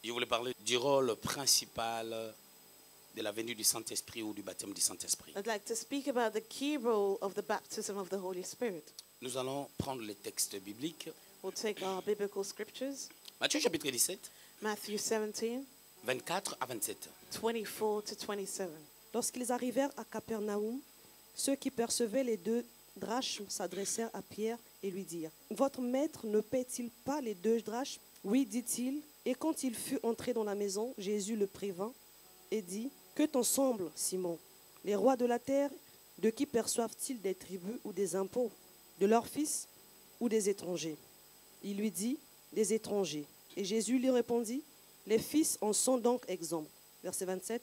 Je voulais parler du rôle principal de la venue du Saint-Esprit ou du baptême du Saint-Esprit. I'd like to speak about the key role of the baptism of the Holy Spirit. Nous allons prendre les textes bibliques. We'll take our biblical scriptures. Matthieu chapitre 17, Matthew 17, 24 à 27. 24 to 27. Lorsqu'ils arrivèrent à Capernaum, ceux qui percevaient les 2 drachmes s'adressèrent à Pierre et lui dirent : « Votre maître ne paie-t-il pas les 2 drachmes ? » « Oui, dit-il. » Et quand il fut entré dans la maison, Jésus le prévint et dit : « Que t'en semble, Simon ? Les rois de la terre, de qui perçoivent-ils des tributs ou des impôts ? De leurs fils ou des étrangers ? Il lui dit : des étrangers. Et Jésus lui répondit : les fils en sont donc exempts. Verset 27.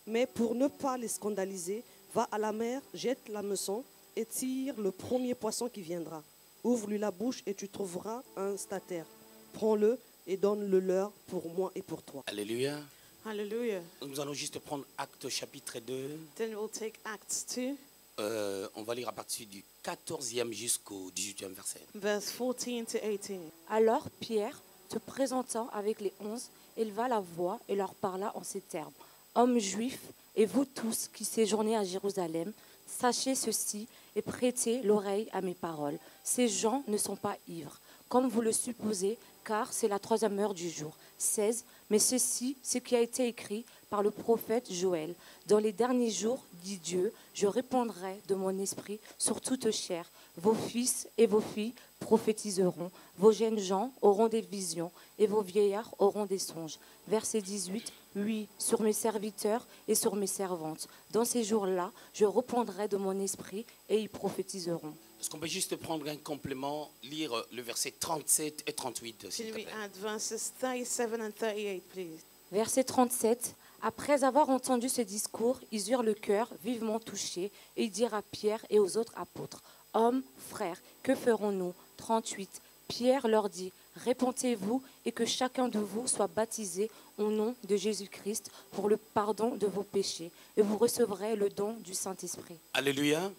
Mais pour ne pas les scandaliser, va à la mer, jette l'hameçon et tire le premier poisson qui viendra. Ouvre-lui la bouche et tu trouveras un stataire. Prends-le et donne-le leur pour moi et pour toi. Alléluia. Hallelujah. Nous allons juste prendre Actes chapitre 2. Then we'll take Acts 2, On va lire à partir du 14e jusqu'au 18e verset. verse 14 to 18. Alors Pierre, se présentant avec les 11, éleva la voix et leur parla en ces termes : Hommes juifs, et vous tous qui séjournez à Jérusalem, sachez ceci et prêtez l'oreille à mes paroles. Ces gens ne sont pas ivres, comme vous le supposez, car c'est la 3e heure du jour. 16. Mais ceci, ce qui a été écrit par le prophète Joël. Dans les derniers jours, dit Dieu, je répandrai de mon esprit sur toute chair. Vos fils et vos filles prophétiseront. Vos jeunes gens auront des visions et vos vieillards auront des songes. Verset 18. Oui, sur mes serviteurs et sur mes servantes. Dans ces jours-là, je répandrai de mon esprit et ils prophétiseront. Est-ce qu'on peut juste prendre un complément, lire le verset 37 et 38, s'il Can te we plaît. add verses 37 and 38, please? Verset 37. Après avoir entendu ce discours, ils eurent le cœur vivement touché et ils dirent à Pierre et aux autres apôtres : Hommes, frères, que ferons-nous ? 38. Pierre leur dit : Répentez-vous et que chacun de vous soit baptisé au nom de Jésus-Christ pour le pardon de vos péchés et vous recevrez le don du Saint-Esprit. Alléluia.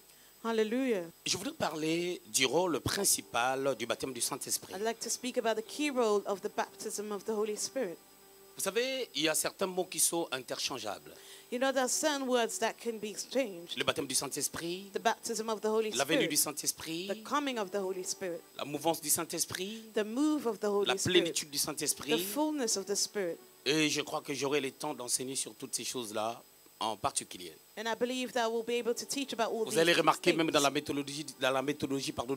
Hallelujah. Je voudrais parler du rôle principal du baptême du Saint-Esprit. I'd like to speak about the key role of the baptism of the Holy Spirit. Vous savez, il y a certains mots qui sont interchangeables. You know, there are certain words that can be exchanged. Le baptême du Saint-Esprit, The baptism of the Holy la venue du Spirit, Saint-Esprit, the coming of the Holy Spirit, la mouvance du Saint-Esprit, the move of the Holy la Spirit, plénitude du the Saint-Esprit. fullness of the Spirit. Et je crois que j'aurai le temps d'enseigner sur toutes ces choses-là en particulier. And I believe that we'll be able to teach about all Vous these allez remarquer things. même dans la méthodologie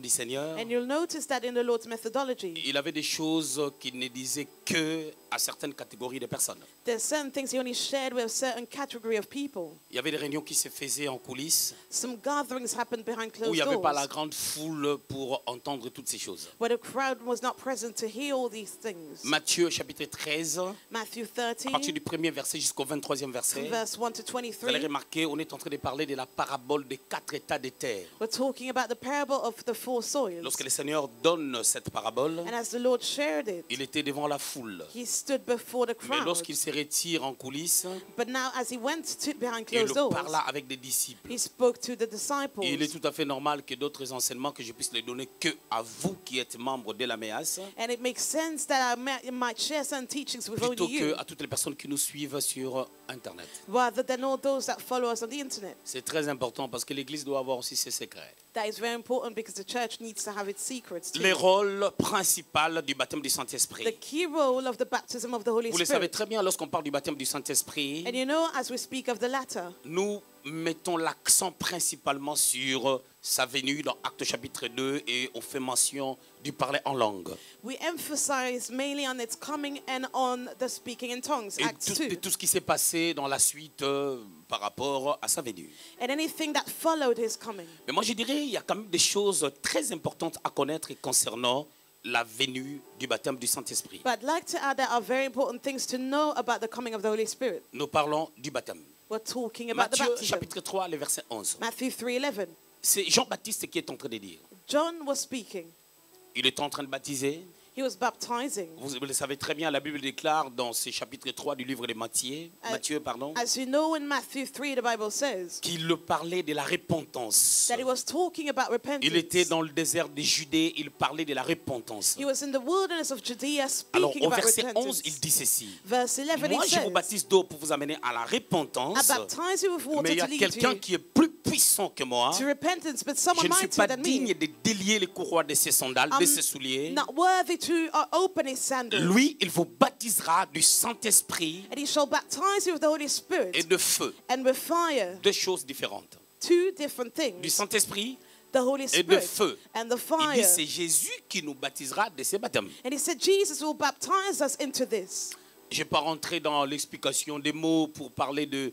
du Seigneur, And you'll notice that in the Lord's methodology, il avait des choses qu'il ne disait que à certaines catégories de personnes. there's certain things he only shared with a certain category of people. Il y avait des réunions qui se faisaient en coulisses Some gatherings happened behind où il n'y closed avait pas la doors, grande foule pour entendre toutes ces choses. where the crowd was not present to hear all these things. Matthieu chapitre 13, Matthew à partir 13, du premier verset jusqu'au 23e verset, from verse 1 to vous allez 23, remarquer, on est en train de parler de la parabole des 4 états de terre. we're talking about the parable of the 4 soils. Lorsque le Seigneur donne cette parabole, And as the Lord shared it, il était devant la foule. he stood before the Mais crowd. lorsqu'il se retire en coulisses, But now as he went behind il closed doors, parla avec des disciples. he spoke to the disciples. Et il est tout à fait normal que d'autres enseignements, que je puisse les donner que à vous qui êtes membres de la MEAS, And it makes sense that I might share some teachings with plutôt only you, que à toutes les personnes qui nous suivent sur Internet. rather than all those that follow us on the internet. C'est très important parce que l'Église doit avoir aussi ses secrets. That is very important because the church needs to have its secrets too. Les rôles principaux du baptême du The Saint-Esprit. key role of the baptism of the Holy Vous le savez Spirit. très bien, lorsqu'on parle du baptême du Saint-Esprit, And you know, as we speak of the latter, nous mettons l'accent principalement sur sa venue dans Actes chapitre 2 et on fait mention du parler en langue. we emphasize mainly on its coming and on the speaking in tongues, Et Acts 2. tout ce qui s'est passé dans la suite par rapport à sa venue. And anything that followed his coming. Mais moi je dirais il y a quand même des choses très importantes à connaître concernant la venue du baptême du Saint-Esprit. But I'd like to add there are very important things to know about the coming of the Holy Spirit. Nous parlons du baptême. We're talking about the Matthieu baptism. chapitre 3, le verset 11. Matthew 3:11. C'est Jean-Baptiste qui est en train de dire. John was speaking. Il est en train de baptiser. He was baptizing. Vous le savez très bien, la Bible déclare dans ce chapitre 3 du livre de Matthieu, As you know, in Matthew 3, the Bible says qu'il parlait de la repentance. that he was talking about repentance. Il était dans le désert de Judée, il parlait de la repentance. He was in the wilderness of Judea Alors speaking au about verset repentance. 11, il dit ceci. Verse 11, Moi, he je vous says, baptise d'eau pour vous amener à la I repentance. baptize you with Mais water il y to a lead quelqu'un you qui est plus puissant que moi. to repentance, but Je someone ne suis mightier pas than digne me. de délier les courroies de ses sandales, de ses souliers. Not worthy to open his sandals. Lui, il vous baptisera du Saint-Esprit And he shall baptize you with the Holy Spirit et de feu. and with fire. Deux choses différentes. Two different Du things. Saint-Esprit The Holy et de Spirit feu. and the Il dit fire. c'est Jésus qui nous baptisera de ses baptêmes. And he said Jesus will baptize us into this. Je ne vais pas rentrer dans l'explication des mots pour parler de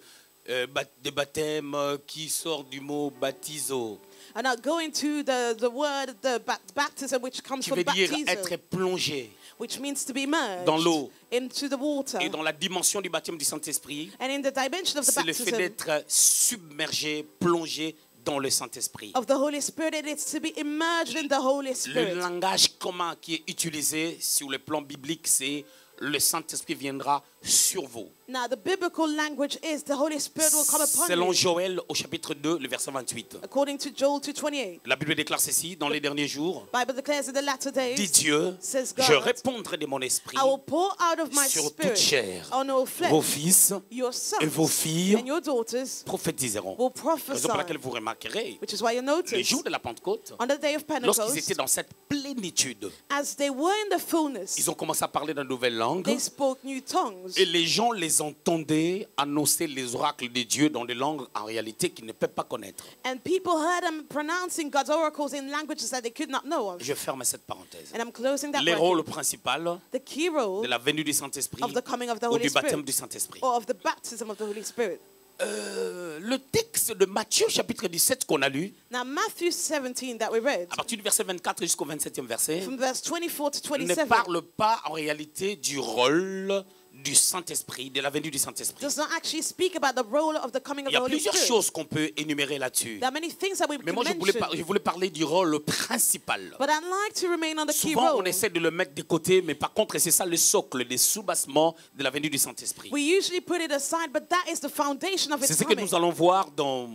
baptême qui sort du mot baptizo, I'm not going to the word, the baptism, which comes qui from veut dire baptism, être plongé. which means to be merged Dans l'eau. into the water. Et dans la dimension du baptême du Saint-Esprit, And in the dimension of the c'est le fait baptism d'être submergé, plongé dans le Saint-Esprit. of the Holy Spirit, it is to be immersed in the Holy Le Spirit. langage commun qui est utilisé sur le plan biblique, c'est le Saint-Esprit viendra sur vous. Now, the biblical language is the Holy Spirit will come upon Selon you. Joël au chapitre 2, le verset 28. According to Joel 2:28, La Bible déclare ceci, dans les derniers jours, Bible declares in the latter days, dit Dieu, says je God, répondrai de mon esprit I will pour out of my sur toute spirit chair. on all flesh. Vos fils Your sons et vos filles and your daughters prophétiseront. will Raison prophesy. pour laquelle vous remarquerez, Which is why you le notice jour de la Pentecôte, on the day of lorsqu'ils Pentecost, étaient dans cette plénitude, as they were in the fullness, ils ont commencé à parler dans de nouvelles langues they spoke new tongues. et les gens les entendaient annoncer les oracles de Dieu dans des langues en réalité qu'ils ne peuvent pas connaître. And people heard them pronouncing God's oracles in languages that they could not know of. Je ferme cette parenthèse. And I'm closing that Les bracket. rôles principaux The key role de la venue du Saint-Esprit of the coming of the ou Holy du baptême Spirit du Saint-Esprit. or of the baptism of the Holy Spirit. Le texte de Matthieu chapitre 17 qu'on a lu, Now, Matthew 17 that we read, à partir du verset 24 jusqu'au 27e verset, from verse 24 to ne 27, parle pas en réalité du rôle du Saint-Esprit, de la venue du Saint-Esprit. does not actually speak about the role of the coming Il of y the a Holy plusieurs Spirit. choses qu'on peut énumérer là-dessus. There are many things that we Mais can moi, je mention, voulais parler du rôle principal. but I'd like to remain on the key Souvent, on role. essaie de le mettre de côté, mais par contre, c'est ça le socle, le soubassement de la venue du Saint-Esprit. We usually put it aside, but that is the foundation of C'est its ce que coming. nous allons voir dans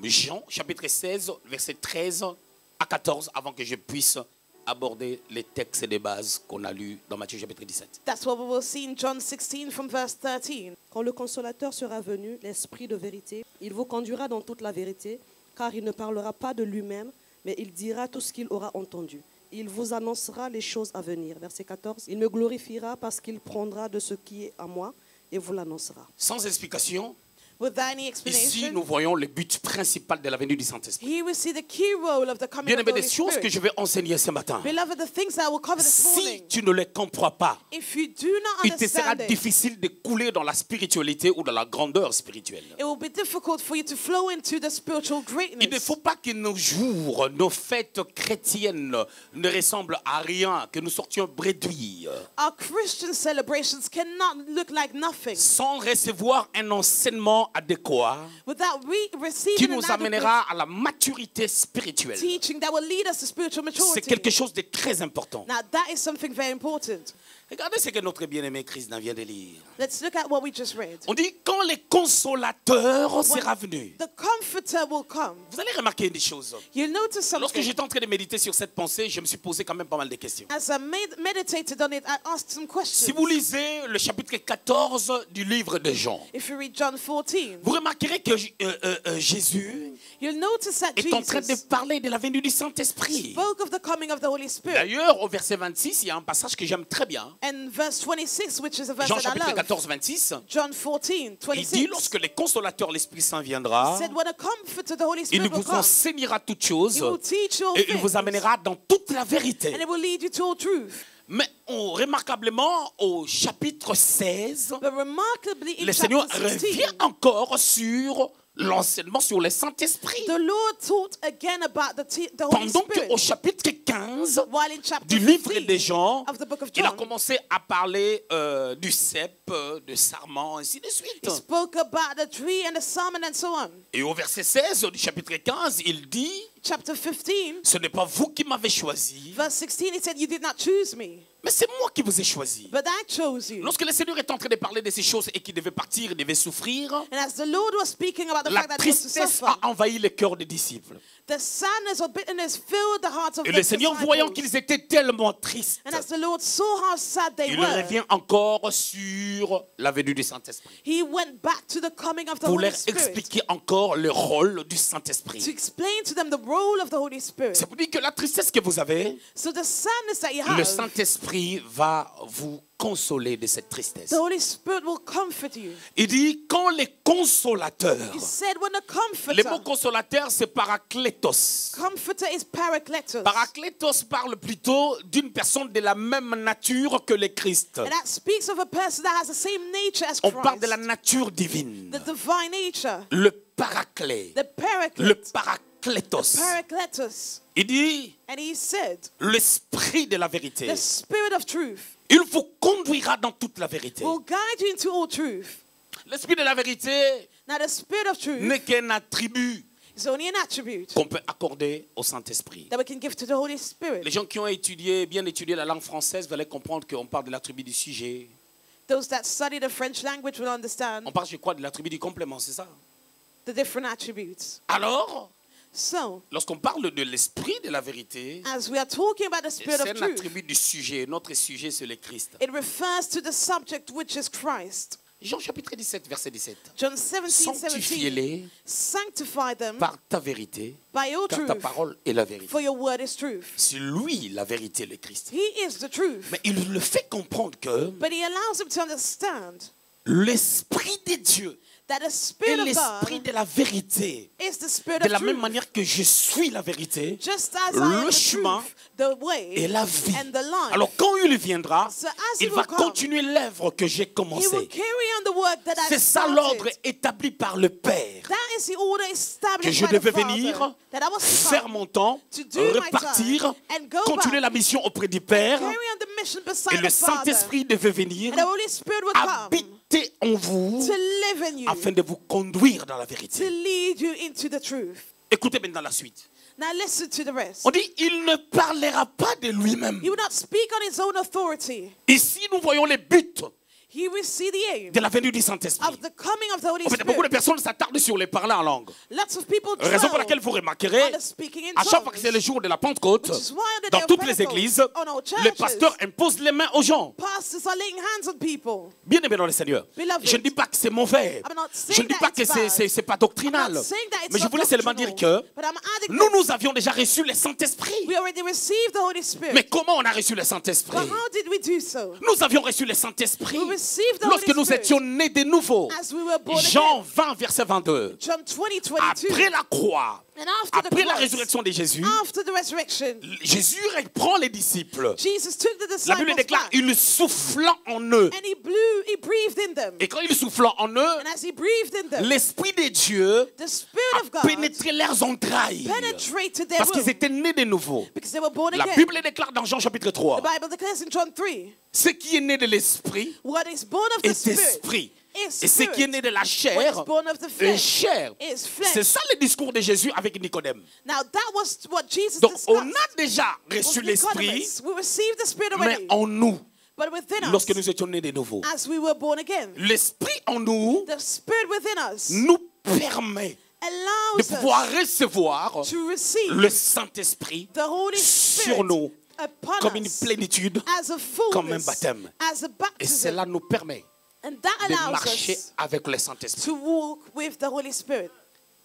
Jean, chapitre 16, verset 13 à 14, avant que je puisse aborder les textes de base qu'on a lus dans Matthieu chapitre 17. That's what we will see in John 16 from verse 13. Quand le Consolateur sera venu, l'Esprit de vérité, il vous conduira dans toute la vérité, car il ne parlera pas de lui-même, mais il dira tout ce qu'il aura entendu. Il vous annoncera les choses à venir. Verset 14. Il me glorifiera parce qu'il prendra de ce qui est à moi et vous l'annoncera. Sans explication, Without any ici explanation, nous voyons le but principal de la venue du Saint-Esprit. here we see the key role of the coming Bien of the aimé, Holy des choses que Spirit. je vais enseigner ce matin. Beloved, the things that I will cover this Si morning, tu ne les comprends pas, if you do not il te sera understand it, difficile de couler dans la spiritualité ou dans la grandeur spirituelle. it will be difficult for you to flow into the spiritual Il ne greatness. faut pas que nos jours, nos fêtes chrétiennes ne ressemblent à rien, que nous sortions bredouilles, Our Christian celebrations cannot look like nothing sans recevoir un enseignement adéquat without qui receiving nous an adequate amènera à la maturité spirituelle. teaching that will lead us to spiritual C'est maturity. quelque chose de très important. Now, that is something very important. Regardez ce que notre bien-aimé Christ vient de lire. Let's look at what we just read. On dit quand le consolateur sera venu. The Comforter will come. Vous allez remarquer des choses. You'll notice Lorsque something. j'étais en train de méditer sur cette pensée, je me suis posé quand même pas mal de questions. As I meditated on it, I asked some questions. Si vous lisez le chapitre 14 du livre de Jean, If you read John 14, vous remarquerez que Jésus you'll notice that est en train de Jesus parler de la venue du Saint-Esprit. spoke of the coming of the Holy Spirit. D'ailleurs, au verset 26, il y a un passage que j'aime très bien. And verse 26, which is a verse Jean that I chapitre love. 14, 26. John 14, Il 26. dit, lorsque le consolateur, l'Esprit Saint viendra, Said, when a Comforter, the Holy il Spirit will vous come, enseignera toutes choses He will teach you all et il vous things, amènera dans toute la vérité. and it will lead you to all truth. Mais remarquablement, au chapitre 16, But remarkably, in le Seigneur chapter 16, revient encore sur l'enseignement sur le Saint-Esprit. the Lord taught again about the Holy Pendant Spirit. qu'au chapitre 15 While in chapter du livre 15 des Jean, of the book of il a John, commencé à parler du cep, de sarment, ainsi de suite. he spoke about the tree and the salmon and so on. Et au verset 16 du chapitre 15, il dit, Chapter 15, ce n'est pas vous qui m'avez choisi, verse 16, he said, you did not choose me, Mais c'est moi qui vous ai choisi. but I chose you. Lorsque le Seigneur est en train de parler de ces choses et qu'il devait partir, il devait souffrir, And as the Lord was speaking about the la fact that he was to tristesse suffer, a envahi les cœurs des disciples. the sadness or bitterness filled the hearts of Et the le Seigneur, voyant disciples. qu'ils étaient tellement tristes, And as the Lord saw how sad they il were, revient encore sur la venue du Saint-Esprit. he went back to the coming of the Pour Holy leur Spirit expliquer encore le rôle du to Saint-Esprit. explain to them the role of the Holy Spirit. C'est pour dire que la tristesse que vous avez, So the sadness that you le have, Saint-Esprit va vous consoler de cette tristesse. the Holy Spirit will comfort you. Il dit, quand les consolateurs, He said when the le mot comforter, consolateur c'est paraklétos. comforter is parakletos. Paraklétos parle plutôt d'une personne de la même nature que le Christ. And that speaks of a person that has the same nature as On parle de la Christ. nature divine. The divine nature. Le paraclet. The Le paraclete. paraklétos. Parakletos. Il dit, And he said, l'esprit de la vérité. the spirit of truth Il vous conduira dans toute la vérité. will guide you into all truth. L'esprit de la vérité Now the spirit of truth n'est qu'un attribut is only an attribute qu'on peut accorder au Saint-Esprit. that we can give to the Holy Spirit. Les gens qui ont bien étudié la langue française, vous allez comprendre qu'on parle de l'attribut du sujet. Those that study the French language will understand On parle, je crois, de l'attribut du complément, c'est ça? the different attributes. Alors, So, lorsqu'on parle de l'esprit de la vérité, as we are talking about the spirit c'est of un truth, attribut du sujet. Notre sujet, c'est le Christ. it refers to the subject, which is Christ. Jean chapitre 17, verset 17. John 17:17. Sanctifie-les Sanctify them par ta vérité, by your car ta truth, parole est la vérité. for your word is truth. C'est lui la vérité, le Christ. He is the truth. Mais il le fait comprendre que But he allows them to understand l'esprit de Dieu that the est Spirit of l'esprit God de la vérité. is the Spirit De of la même truth. manière que je suis la vérité, Just as I am le the chemin truth, the way, et la vie. and the life. Alors quand il viendra, So as il he va will come, continuer l'œuvre que j'ai he will commencée. carry on the work that I C'est ça l'ordre started. établi par le Père. That is the order Que established je by the devais Father, venir, that I was to faire come, mon temps, to do my repartir, time, and go continuer back, la mission auprès du Père. carry on the mission Et beside le the Father, Saint-Esprit devait venir and the Holy Spirit would come habiter en vous to live in you, afin de vous conduire dans la to vérité. lead you into the truth. Écoutez maintenant la suite. Now listen to the rest. On dit, il ne parlera pas de lui-même. He will not speak on his own authority. Ici, nous voyons les buts He will see the aim de la venue du Saint-Esprit. of the coming of the Holy En fait, beaucoup de Spirit. personnes s'attardent sur les parler en langue. Lots of people Raison pour dwell laquelle vous remarquerez, on the speaking in à chaque fois que c'est le tongues. jour de la Pentecôte, Which is why on the day dans of toutes les Pentecost, églises, on our le churches, pasteur impose les mains aux gens. Pastors are laying hands on people. Bien aimé dans le Seigneur. Beloved, Je ne dis pas que c'est mauvais. I'm not saying Je ne dis that pas que it's bad. c'est pas I'm doctrinal. not saying that it's Mais je not voulais seulement dire doctrinal, que but I'm adding nous this. avions déjà reçu le Saint-Esprit. We already received the Holy Spirit. Mais comment on a reçu le Saint-Esprit? But how did we do so? Nous avions reçu le Saint-Esprit We received the lorsque Holy nous Spirit étions nés de nouveau. as we were born Jean again. 20, verset 22. John 20:22. Après la croix, And after the après la cross, résurrection de Jésus, after the resurrection, Jésus prend les disciples. Jesus took the La Bible disciples déclare, back il soufflant en eux. and he breathed in them. Et quand il soufflant en eux, And as he breathed in them, l'Esprit de Dieu the Spirit of a God pénétré leurs entrailles. penetrated their Parce qu'ils will étaient nés de nouveau. because they were born La again. Bible déclare dans Jean chapitre 3, The Bible declares in John 3, ce qui est né de l'Esprit what is born of the est Spirit esprit. is Et ce qui est né spirit. de la What chair is born of the est flesh chair. is C'est flesh. ça le discours de Jésus avec Nicodème. Now that was what Jesus Donc on discussed. a déjà reçu with l'Esprit, Nicodemus. We received the Spirit mais already, en nous, but within lorsque us, nous étions nés de nouveau. as we were born again, L'Esprit en nous the Spirit within us nous permet de allows pouvoir us recevoir to receive le Saint-Esprit the Holy sur Spirit nous upon comme une us plénitude, as a comme un fullness, baptême. as a Et baptism. cela nous permet And that de allows marcher us avec le Saint-Esprit. to walk with the Holy Spirit.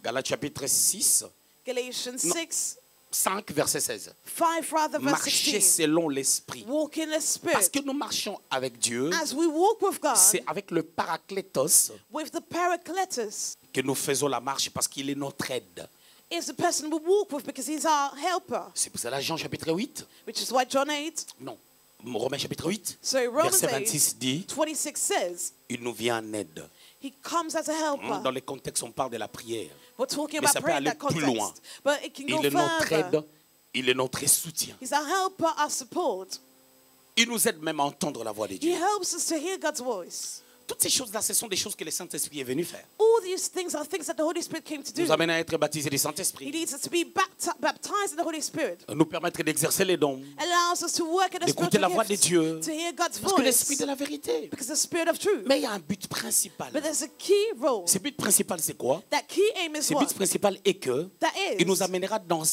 Galates chapitre 6, Galatians No. 6, 5, verset 16. 5 rather, verse Marcher 16. selon l'Esprit. Walk in the Parce Spirit. que nous marchons avec Dieu, As we walk with God, c'est avec le Paraclétos with the Paracletus, que nous faisons la marche parce qu'il est notre aide. is the person we walk with because he's our helper. C'est pour cela Jean chapitre 8, Which is why John 8, non, Romains chapitre 8, so Romans verset 8, 26 dit, 26 says, il nous vient en aide. he comes as a helper. Dans les contextes, on parle de la prière. We're talking Mais about ça peut prayer in aller that plus loin. context. But it can go Il est notre further. aide, il est notre soutien. He's our helper, our support. Il nous aide même à entendre la voix de He Dieu. helps us to hear God's voice. toutes ces choses-là, ce sont des choses que le Saint-Esprit est venu faire. All these things are things that the Holy Spirit came to do. Nous amener à être baptisés du He Saint-Esprit. needs us to be baptized in the Holy Spirit. Nous permettre d'exercer les dons. Allows us to work in the D'écouter la voix de spiritual Dieu. gifts, to hear God's Parce que l'Esprit voice, de la vérité. because the Spirit of truth. Mais il y a un but principal. But there's a key role. Ce but principal, c'est quoi? That key aim is Ce what? but principal est que That il nous is, amènera dans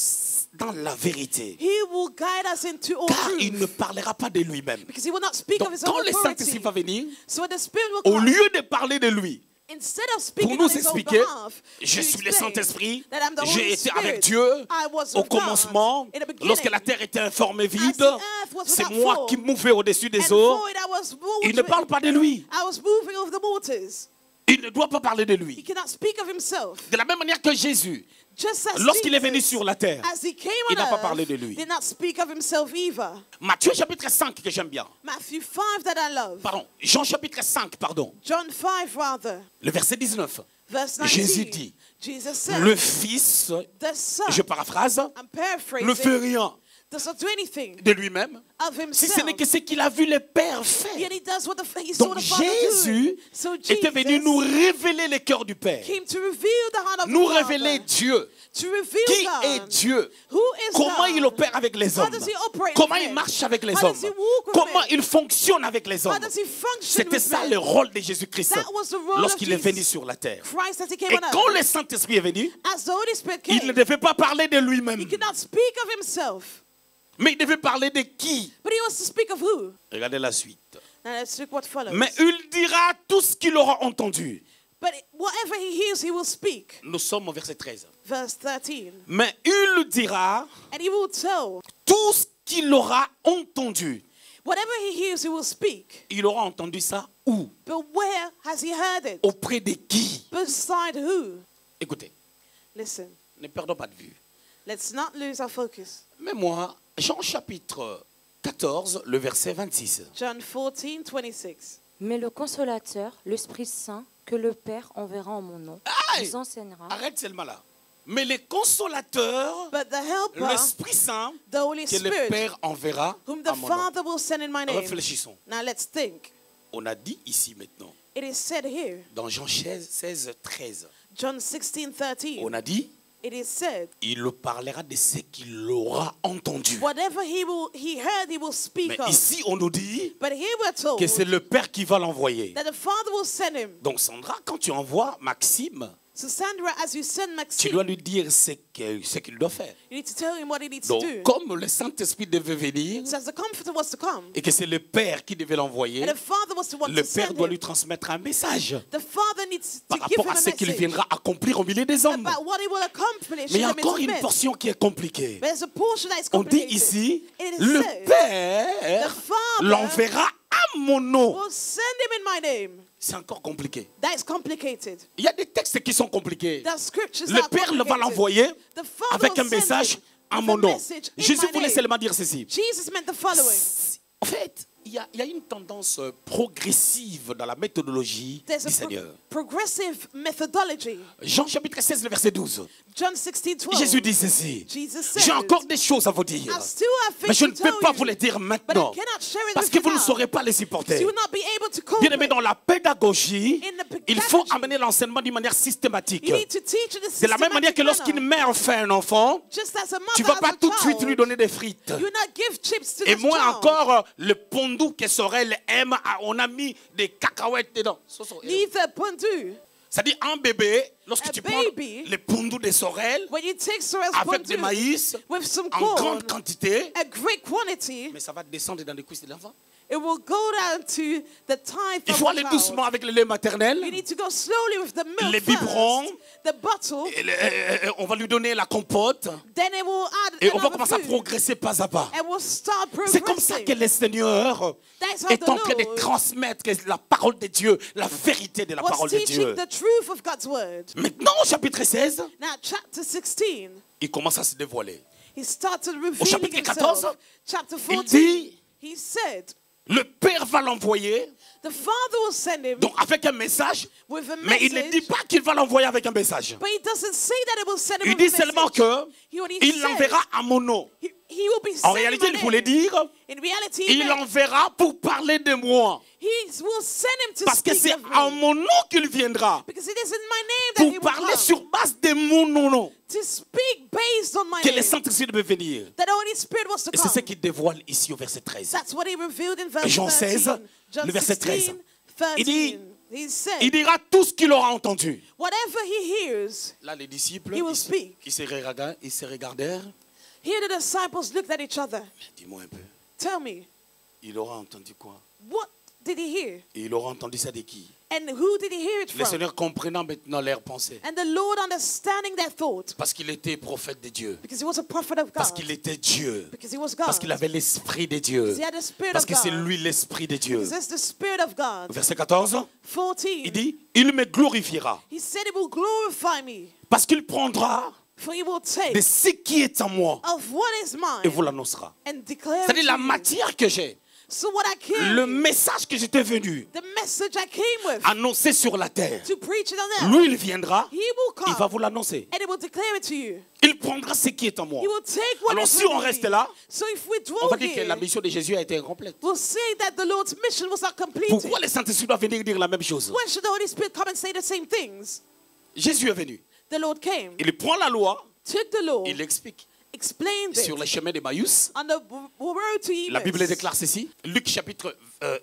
la vérité. He will guide us into all Car il ne truth. parlera pas de lui-même. Because He will not speak Donc of His quand own le Saint-Esprit authority. va venir, So when the Spirit will au come, lieu de parler de lui, instead of pour speaking nous on His own expliquer, behalf, je to suis le explain Saint-Esprit, that I'm the j'ai Holy été avec Spirit. Dieu I was au with God commencement, in the beginning. lorsque la terre était informée As vide, the earth was c'est without moi form qui mouvais au-dessus des and eaux. void, I was Il ne parle pas de lui. I was moving over the waters. Il ne doit pas parler de He lui. cannot speak of Himself. De la même manière que Jésus, Just as lorsqu'il est venu Jesus, sur la terre, as He came il on n'a pas earth, parlé de lui. did not speak of Himself either. Matthieu chapitre 5 que j'aime bien. Matthew 5 that I love. Pardon, Jean chapitre 5, pardon. John 5 rather. Le verset 19. Verse 19. Jésus dit, Jesus said, le Fils, the Son, je paraphrase, I'm paraphrasing, ne fait rien does not do anything de lui-même, of si Himself. ce n'est que ce qu'il a vu le Père Yet faire. He does what he saw Donc the Father Jésus doing. So était venu nous Jesus révéler le cœur du Père, came to reveal the heart of nous the Father. révéler Dieu. To reveal Qui God. est Dieu? Who is Comment God? il opère avec les How hommes? does he operate Comment with il men? marche avec les How hommes? does he walk with Comment men? il fonctionne avec les How hommes? does he function C'était with ça men? le rôle de Jésus-Christ That was the role lorsqu'il est of venu Jesus sur la terre. Christ as He came Et on earth. quand le Saint-Esprit est venu, As the Holy Spirit came, il ne devait pas parler de lui-même, He could not speak of Himself, mais il devait parler de qui? but He was to speak of who? Regardez la suite. Now let's look what follows. Mais il dira tout ce qu'il aura entendu. But whatever He hears, He will speak. Nous sommes au verset 13. Verse 13. Mais il dira And He will tell. tout ce qu'il aura entendu. Whatever He hears, He will speak. Il aura entendu ça où? But where has He heard it? Auprès de qui? Beside who? Écoutez, Listen, ne perdons pas de vue. let's not lose our focus. Mais moi, Jean chapitre 14, le verset 26. John 14, 26. Mais le Consolateur, l'Esprit Saint, que le Père enverra en mon nom, Aïe! vous enseignera. Arrête seulement là. Mais les consolateurs, But the helper, l'Esprit Saint, the Holy que le Spirit, Père enverra whom the à mon nom. Father will send in my name. Réfléchissons. Now let's think. On a dit ici maintenant, It is said here, dans Jean 16, 13, John 16, 13. on a dit, It is said, il parlera de ce qu'il aura entendu. whatever he heard, he will speak Mais of. ici, on nous dit But here we're told que c'est le Père qui va l'envoyer. that the Father will send him. Donc Sandra, quand tu envoies Maxime, So Sandra, as you send tu Maxime, dois lui dire ce qu'il doit faire. you need to tell him what he needs Donc, to do. comme le Saint-Esprit devait venir So as the Comforter was to come, et que c'est le Père qui devait l'envoyer, and the Father was to want le to Père send doit him, lui transmettre un message the Father needs par to give rapport him à a ce qu'il message viendra accomplir au milieu des hommes. about what he will accomplish Mais il y a in the midst encore of une men. portion qui est compliquée. There's a portion that is On dit complicated. ici, It is le said, Père the Father l'enverra à mon nom. will send him in my name. C'est encore compliqué. That is complicated. Il y a des textes qui sont compliqués. The scriptures Le are Père va complicated. l'envoyer The Father avec un will send message him à with mon a nom. message in Jésus my voulait name. seulement dire ceci. Jesus meant the following. En fait, il y a une tendance progressive dans la méthodologie There's du a Seigneur. progressive methodology. Jean chapitre 16, le verset 12. John 16, 12. Jésus dit ceci. Jesus said, J'ai encore des choses à vous dire. I still have Mais things je ne to peux tell pas you, vous les dire but maintenant. I cannot share it Parce with que you vous ne now. saurez pas les So supporter. you will not be able to cope Bien aimé, with. dans la pédagogie, In the il faut pedagogy, amener l'enseignement d'une manière systématique. You need to teach in a De la même manière que systematic lorsqu'une manner. mère fait un enfant, Just as a tu ne mother vas pas has a tout de suite child, lui donner des frites. you will not give chips to Et this moins child. encore le pondou que Sorel aime, on a mis des cacahuètes dedans. Neither pondu. C'est-à-dire un bébé, lorsque A tu prends baby, les pondous de Sorel When you take Sorel's avec pondu des maïs with some en corn, grande quantité, a great quantity, mais ça va descendre dans les cuisses de l'enfant. it will go down to the tithe Il of faut the aller child. doucement avec le lait maternel. You need to go slowly with the milk Les first, biberons. the bottle, On va lui donner la compote then it will add et on va another commencer à food, progresser pas à pas. and we'll start C'est comme ça progressing. que le Seigneur That's how est the en train de Lord transmettre la parole de Dieu, la vérité de la was parole de teaching Dieu. the truth of God's word. Maintenant, au chapitre 16, Now, chapter 16, il commence à se dévoiler. he started Au revealing chapitre himself. 14, Chapter il 14, dit, he said, le Père va l'envoyer, the Father will send him donc avec un message, with a mais il ne dit message, pas qu'il va l'envoyer avec un message. but he doesn't say that it will send him Il with dit a seulement message. que He only il says l'enverra à mon nom. he will be En saying réalité, my il voulait name. dire, In reality, il enverra pour parler de moi. he will send him to Parce que speak c'est of en me. mon nom qu'il viendra. Because it is in my name that he Pour will parler come. sur base de mon nom. To speak based on my Que le name. Saint-Esprit devait venir. That the Holy Spirit was to Et c'est come. ce qu'il dévoile ici au verset 13. That's what he revealed in verse Jean 16, 13. John le verset 13. 16, 13. Il dit, He said, il dira tout ce qu'il aura entendu. whatever he hears, Là, les disciples, he will speak. ils se regardèrent. Here the disciples looked at each other. Dis-moi un peu. Tell me, Il aura entendu quoi? what did he hear? Et il aura entendu ça de qui? And who did he hear it Le from? Seigneur comprenant maintenant leurs pensées. And the Lord understanding their thought. Parce qu'il était prophète de Dieu. Because he was a prophet of Parce God. qu'il était Dieu. Because he was God. Parce qu'il avait l'Esprit de Dieu. Because he had the Spirit Parce of que c'est God. lui l'Esprit de Dieu. Because that's the Spirit of God. Verset 14, 14. il dit, il me glorifiera. He said he will glorify me. Parce qu'il prendra For he will de take ce qui est en moi of what is et vous mine l'annoncera. and declare it C'est-à-dire to la you. matière que j'ai, So what I came, le message que j'étais venu the message I came with, annoncer sur la terre. to preach it on earth, Lui, il viendra, he will come il va vous l'annoncer. and he will declare it to you. Il prendra ce qui est en moi. He will take what Alors is si on within reste me. là, So if we on dwell va dire que la here, mission de Jésus a été incomplète. we'll say that the Lord's mission was not completed. Pourquoi le Saint-Esprit doit venir dire la même chose? When should the Holy Spirit come and say the same things? Jésus est venu. The Lord came, Il prend la loi, took the law, il l'explique. explained Sur it le chemin de Maïs, on the road to la Bible Emmaus. déclare ceci. Luc chapitre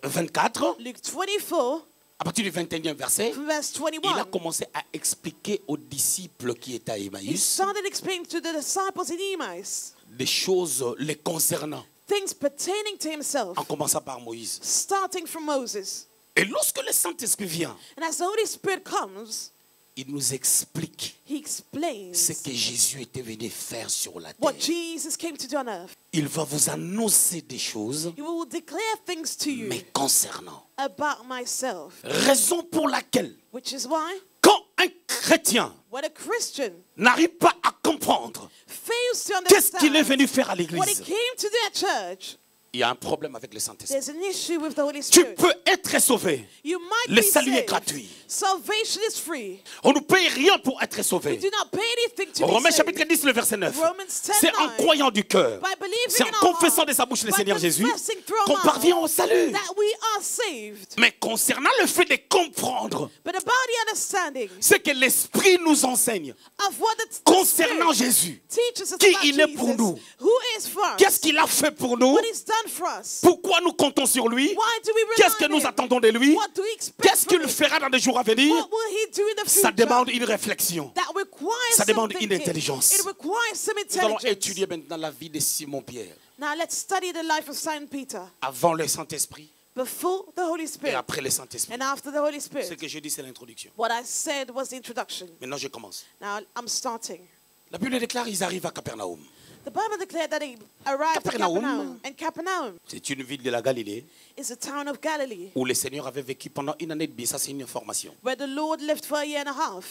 24, Luke 24, à partir du 21e verset, from verse il a 21. commencé à expliquer aux disciples qui étaient à He Emmaüs started explaining to the disciples in Emmaus des choses les concernant, things pertaining to himself, en commençant par Moïse. starting from Moses. Et lorsque le Saint-Esprit vient, And as the Holy Spirit comes, il nous explique he explains ce que Jésus était venu faire sur la terre. what Jesus came to do on earth. Il va vous annoncer des choses, He will declare things to you mais concernant. about myself, Raison pour laquelle, which is why quand un chrétien when a Christian n'arrive pas à comprendre fails to qu'est-ce qu'il est understand venu faire à what he l'église, came to do at church, il y a un problème avec le Saint-Esprit. there's an issue with the Holy Tu Spirit. peux être sauvé. You might Le be salut est saved. gratuit. Salvation is free. On ne paye rien pour être We sauvé. do not pay anything to Romains be saved. chapitre 10, le verset 9. Romans 10, C'est en 9. croyant du cœur, By believing c'est en in our confessant heart, de sa bouche le by Seigneur Jésus confessing through our qu'on mouth parvient au salut. that we are saved. Mais concernant le fait de comprendre But about the understanding ce que l'Esprit nous enseigne of what the concernant Spirit Jésus, teaches us qui about il est pour Jesus, nous, who is for us, qu'est-ce qu'il a fait pour nous, what he's done for us, pourquoi nous comptons sur lui, why do we rely qu'est-ce que on nous him, attendons de lui, what do we expect qu'est-ce from qu'il him, fera dans les jours à venir. what will he do in the Ça future. demande une réflexion. That requires Ça some demande une thinking. intelligence. It requires some Nous allons intelligence. étudier maintenant la vie de Simon-Pierre. Now let's study the life of Simon Peter Avant le Saint-Esprit before the Holy et Spirit après le Saint-Esprit. and after the Holy Ce Spirit. que je dis, c'est l'introduction. What I said was the introduction. Maintenant, je commence. Now I'm starting. La Bible déclare ils arrivent à Capernaum. The Bible declared that he arrived at Capernaum. Capernaum. And Capernaum C'est une ville de la Galilée is a town of Galilee où le Seigneur avait vécu pendant une année et demie. Ça, c'est une information. where the Lord lived for a year and a half.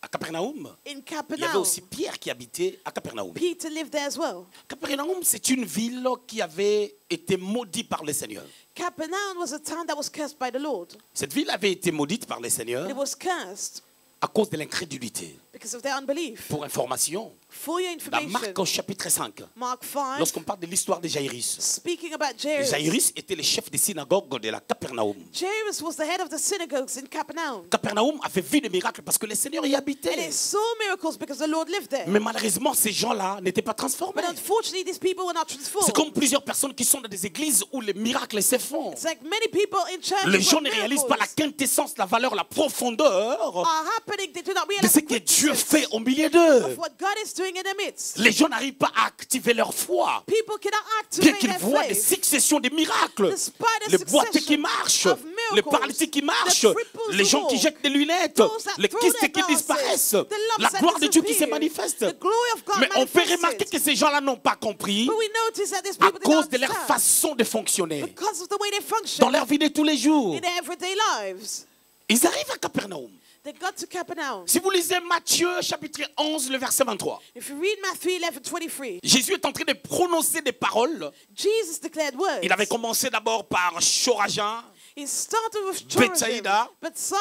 À Capernaum, In il y avait Capernaum, aussi Pierre qui habitait à Capernaum. Peter lived there as well. Capernaum, c'est une ville qui avait été maudite par le Seigneur. Capernaum was a town that was cursed by the Lord. Cette ville avait été maudite par le Seigneur It was cursed à cause de l'incrédulité. because of their unbelief. Pour information, For your dans information, Marc au chapitre 5, Mark 5, lorsqu'on parle de l'histoire de Jairus, speaking about Jairus. Jairus était le chef des synagogues de la Capernaum. Jairus was the head of the synagogues in Capernaum. Capernaum a fait vu des miracles parce que le Seigneur y And habitait. it saw miracles because the Lord lived there. Mais malheureusement, ces gens-là n'étaient pas transformés. But unfortunately, these people were not C'est transformed. comme plusieurs personnes qui sont dans des églises où les miracles se font. It's like many people in church Les gens ne réalisent pas la miracles quintessence, la valeur, la profondeur are happening. They do not de realize ce the que Dieu greatness fait au milieu d'eux. of what God is doing in their midst. Les gens n'arrivent pas à activer leur foi. People cannot Bien activate qu'ils their voient des faith. successions de miracles, Despite a les boiteux qui succession marchent, of les miracles, paralytiques qui marchent, the cripples les who gens qui walk, jettent des lunettes, those that les throw kystes their qui glasses, disparaissent, the lumps la that gloire de Dieu qui se disappear, manifeste. the glory of God Mais on peut remarquer manifested. que ces gens-là n'ont pas compris But we notice that these à people did not cause de leur understand façon de fonctionner because of the way they function dans leur vie de tous les jours. in their everyday lives. Ils arrivent à Capernaum. They got to Capernaum. Si vous lisez Matthieu chapitre 11, le verset 23, If you read Matthew 11:23, Jésus est en train de prononcer des paroles. Jesus declared words. Il avait commencé d'abord par Chorazin, He started with tourism. Bethsaïda,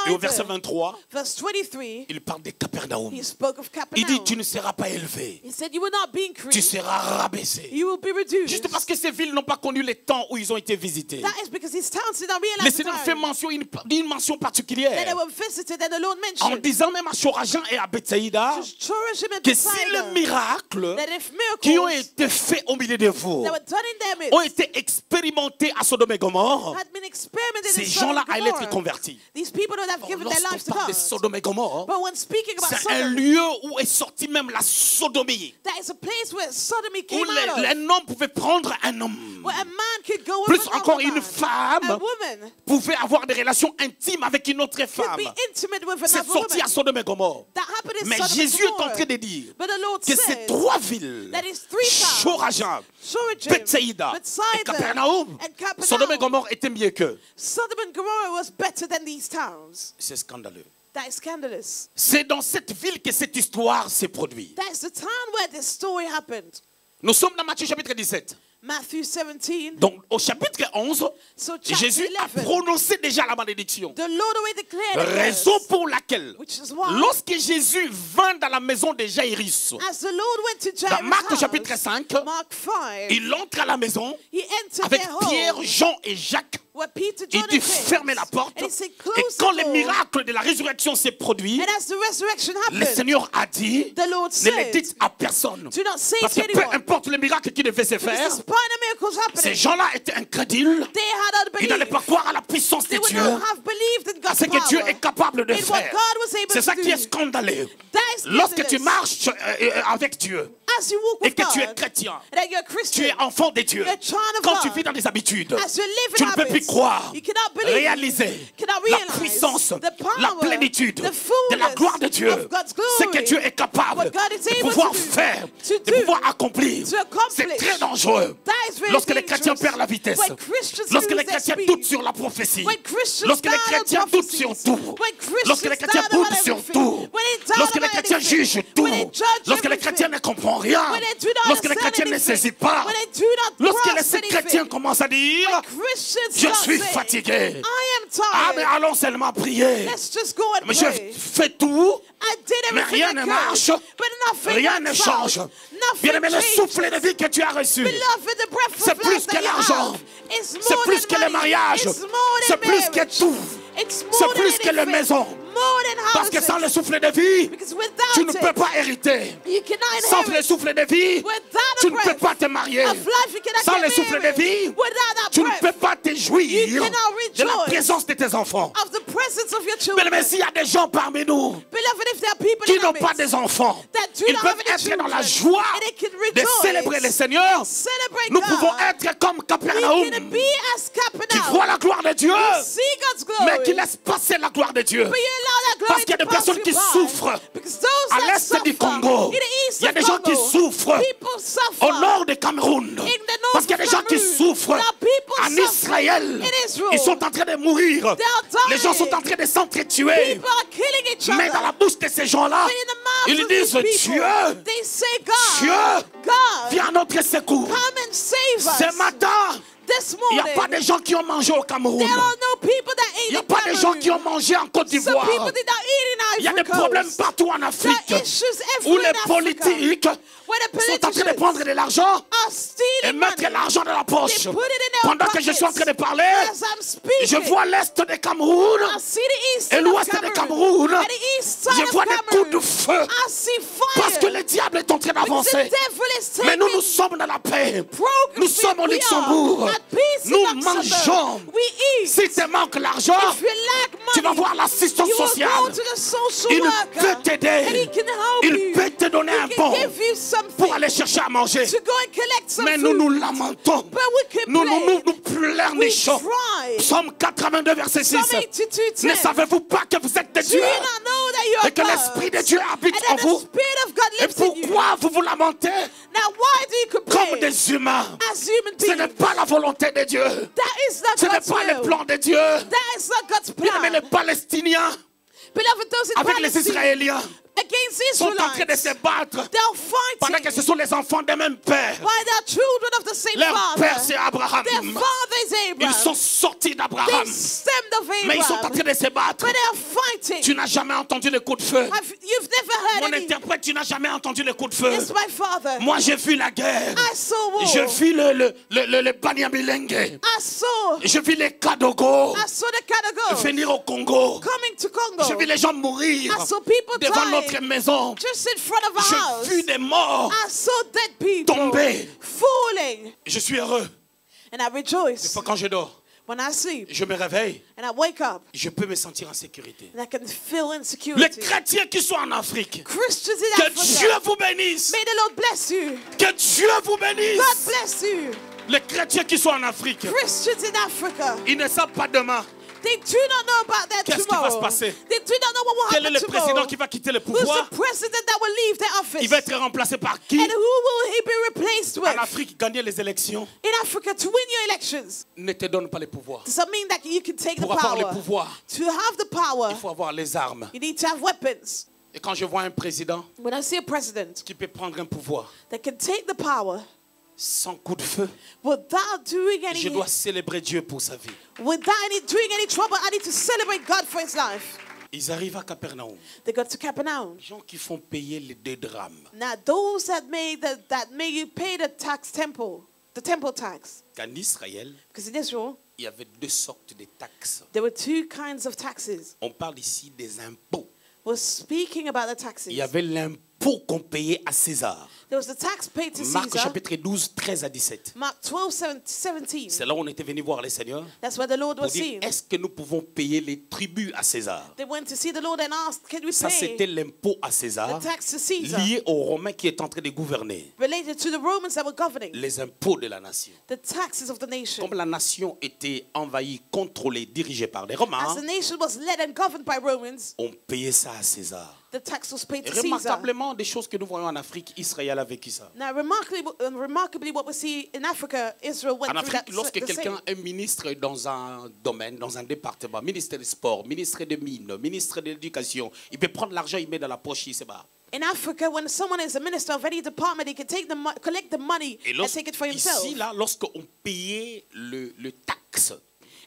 et au verset Bethsaida, 23, verse 23, il parle de Capernaum. he spoke of Il dit, Capernaum. tu ne seras pas élevé, He said, you will not be tu increased. seras rabaissé. You will be reduced. Juste parce que ces villes n'ont pas connu les temps où ils ont été visités. That is because his towns did not Le realize the Seigneur fait time mention d'une mention that they particulière were visited and the Lord en mentioned. disant même à Chorajan et à Bethsaïda Tourism and que si Bethsaida, les miracles that if qui ont miracles été faits au milieu de vous that were done in their midst ont été expérimentés à Sodome et Gomorrhe, had been experimented ces in Sodom gens-là and allaient être Gomorrah, convertis. these people would have given their lives Lorsqu'on to parle de God. Sodome et Gomorrhe, But when speaking about c'est un Sodom, lieu où est sortie même la sodomie, that is a place where sodomy où came out of, un homme pouvait prendre un homme. where a man could go with Plus another encore, man. une A femme woman pouvait avoir des relations intimes avec une autre could femme. be intimate with C'est another sorti à woman. Sodome et Gomorre. That happened in Mais Sodom and Jésus est en Gomorrah. train de dire But the Lord que ces said trois villes, that is three towns, Chorajan, Shorijim, Bethsaïda et Bethsaida, Capernaum, and Capernaum. Sodome et Gomorre étaient mieux qu'eux. Sodom and Gomorrah was better than these towns. C'est scandaleux. That is scandalous. C'est dans cette ville que cette histoire s'est produite. That is the town where this story happened. Nous sommes dans Matthieu chapitre 17. Matthew 17. Donc au chapitre 11, So chapter Jésus a 11. prononcé déjà la malédiction. The Lord already declared a Raison curse, pour laquelle, which is why, lorsque Jésus vint dans la maison de Jairus, as the Lord went to dans Jairus' Marc house, chapitre 5, Mark 5, il entre à la maison he entered avec their Pierre, home, Jean et Jacques. where Peter, Il John, dit and James, fermez la porte. and he said, Et close quand the le door. miracle de la résurrection s'est produit, And as the resurrection le happened, Seigneur a dit, the Lord ne le said, dites à personne. do not say Parce to que peu anyone, importe le miracle qui devait se because faire, despite the miracles ces happening, gens-là étaient incrédules. they had Ils n'allaient unbelief. pas croire à la puissance de They would Dieu, not have believed in à God's ce que Dieu power, est capable de in what faire. God was able C'est ça to qui est do. scandaleux. That is Lorsque tu scandalous. marches avec Dieu As you walk et with que tu es God, chrétien, and that you're a tu Christian, es enfant de Dieu. you're a child of Quand tu God, vis dans des habitudes, as you live tu in ne peux plus habits, croire, you cannot believe, réaliser cannot la realize puissance, the power, la plénitude the de la fullness gloire de Dieu. of God's glory, Ce que Dieu est capable what God is de able pouvoir to do, faire, to de do, pouvoir accomplir. to accomplish. C'est très dangereux. That is very Lorsque les dangerous. chrétiens perdent la vitesse, When Christians lorsque lose les their chrétiens speed, doutent sur la prophétie, when Christians lorsque les doubt on chrétiens doutent sur prophecies, tout, when Christians lorsque les chrétiens doubt about doutent sur everything, tout, when they doubt lorsque les about chrétiens anything, jugent tout, when they judge lorsque les everything, chrétiens ne comprennent rien, when they do not lorsque les understand chrétiens ne anything, saisissent pas, when they do not lorsque grasp les chrétiens anything, commencent à dire when Christians je start suis saying, fatigué, I am ah mais tired, allons seulement prier, let's just go and mais pray. je fais tout, I did mais everything rien I ne could, marche, but nothing rien ne works change. out. Bien Nothing aimé, le souffle changes. de vie que tu as reçu, Beloved, the breath c'est of plus life que that you l'argent, have is c'est more plus than que le money. mariage, It's more c'est than plus que marriage. tout, It's c'est more plus than que les anything. maisons. More than Parce que houses. sans le souffle de vie, Because tu without ne it, peux pas hériter. you cannot Sans le inherit. souffle de vie, Without a tu ne peux breath pas te marier. of life, you cannot Sans get le souffle de married. vie, Without that tu ne breath peux pas te jouir you cannot de la rejoice présence de tes enfants. of the presence of your Mais children. s'il y a des gens parmi nous Beloved, if there are people qui in our n'ont pas midst des enfants, that do ils not peuvent have any être dans la children, joie and they can de rejoice, célébrer le Seigneur. celebrate Nous God. pouvons être comme We Capernaum, can be as qui Capernaum. voit la gloire de Dieu, See God's glory. mais qui laisse passer la gloire de Dieu. But you allow that glory Parce qu'il y a to des pass personnes you qui by. souffrent Because those à that l'est du suffer Congo. in the east Il y a of des gens qui Congo, souffrent people suffer au nord du Cameroun. in the north Parce qu'il y a des gens qui Cameroon. souffrent There are people en suffering Israël. in Israel. Ils sont en train de mourir. They are dying. Les gens sont en train de s'entretuer. People are killing each Mais other. dans la bouche de ces gens-là, But in the mouths ils of disent these people, Dieu, they say, God, Dieu, God, viens à notre secours. come and save us. Ce matin, This il n'y morning, a pas de gens qui ont mangé au Cameroun. there are no people that ate Il n'y a in pas de gens Cameroon. qui ont mangé en Côte Some d'Ivoire. people did not eat in Il y a Ivory des problèmes Coast. partout en There Afrique are issues où everywhere les in Africa. politiques Where the sont en train de politicians prendre de l'argent are et stealing mettre money. l'argent dans la poche. They put it in their Pendant que je suis en train de parler, As I'm speaking, je vois l'est du Cameroun I see the east et of l'ouest du Cameroun. and the east side Je of vois des coups de Cameroon. feu I see fire. parce que le diable est en train Because the d'avancer. devil is taking Mais nous sommes dans la paix. progress. Nous sommes au We are Luxembourg. at peace in Nous Luxembourg. mangeons. We eat. Si te manque l'argent, If you lack money, tu vas voir l'assistance you will sociale. go to the social Il worker, peut and t'aider. he can help Il you. peut te donner un He can bon give you something pour aller chercher à manger. to go and collect some Mais nous food. nous lamentons. But we Nous complain. pleurnichons. We cry. Psaume 82, verset 6. Psalm 82:10. Ne savez-vous pas que vous êtes de Do Dieu you not know that you are et que l'Esprit de God's? Dieu habite And en that vous? the Spirit of God Et lives in you. pourquoi vous vous lamentez Now why do you comme complain des humains? as human Ce n'est beings? pas la volonté de Dieu. That is not Ce n'est God's pas le will. plan de Dieu. That is not God's Bien aimé, plan. les Palestiniens Beloved, those in avec les Palestine Israéliens, against sont en train de Israelites. se battre They're pendant que fighting ce sont les enfants des mêmes pères. while they're children of the same Leur père, father. c'est Abraham. Their father is Ils Abraham. sont sortis They d'Abraham. stemmed of Mais ils sont en Abraham. train de se battre. But they are fighting. Tu n'as jamais entendu le coup de feu. You've never heard Mon any. interprète, tu n'as jamais entendu le coup de feu. It's my father. Moi, j'ai vu la guerre. I saw war. Je vis le Banyamulenge. I saw. Je vis les Kadogo I saw the Kadago venir au Congo. coming to Je vis Congo. les gens mourir I saw people devant dying notre maison. just in front of our house. J'ai vu des morts I saw dead people tomber. falling. Je suis heureux. And I rejoice Des fois, quand je dors, when I sleep. je me réveille, And I wake up je peux me sentir en sécurité. and I can feel Les insecurity. chrétiens qui sont en Afrique, Christians in que Dieu Africa, vous bénisse. may the Lord bless you. Que Dieu vous bénisse. God bless you. Les chrétiens qui sont en Afrique, Christians in Africa, ils ne savent pas demain. they do not know about that Qu'est-ce qui va se tomorrow. passer? They do not know what will Quel est happen le tomorrow. président qui va quitter le Who's pouvoir? the president that will leave their office? Il va être remplacé par qui? And who will he be replaced with? En Afrique, gagner les élections In Africa, to win your elections, ne te donne pas le pouvoir. does that mean that you can take the Pour avoir le power? pouvoir, To have the power, il faut avoir les armes. you need to have weapons. Et quand je vois un président When I see a president qui peut prendre un pouvoir that can take the power sans coup de feu, without doing je any, dois célébrer Dieu pour sa vie. without doing any trouble, I need to celebrate God for his life. Ils arrivent à Capernaum. They got to Capernaum. Gens qui font payer les 2 drachmes. Now, those that made you pay the temple tax, Qu'en Israël, because in Israel il y avait 2 sortes de taxes. there were 2 kinds of taxes. On parle ici des impôts. We're speaking about the taxes. Il y avait l'impôt qu'on payait à César. There was the tax paid to Marc Caesar. chapitre 12, 13 à 17. Mark 12:17. C'est là où on était venu voir le Seigneur That's where the Lord pour was dire, seen. est-ce que nous pouvons payer les tribus à César? They went to see the Lord and asked, "Can we Ça, c'était pay l'impôt à César, the tax to Caesar lié aux Romains qui est en train de gouverner. related to the Romans that were governing Les impôts de la nation. the taxes of the nation?" Comme la nation était envahie, contrôlée, dirigée par les As Romains, the nation was led and governed by Romans, on payait ça à César. the tax was paid Et to Caesar. remarquablement, des choses que nous voyons en Afrique, Israël a vécu ça. Now, remarkably, what we see in Africa, Israel went En through Afrique, that lorsque the quelqu'un same. est ministre dans un domaine, dans un département, ministre des Sports, ministre des Mines, ministre de l'Éducation, il peut prendre l'argent, il met dans la poche, il se barre. In Africa, when someone is a minister of any department, he can take collect the money Et and take it for himself. ici, là, lorsqu'on payait le taxe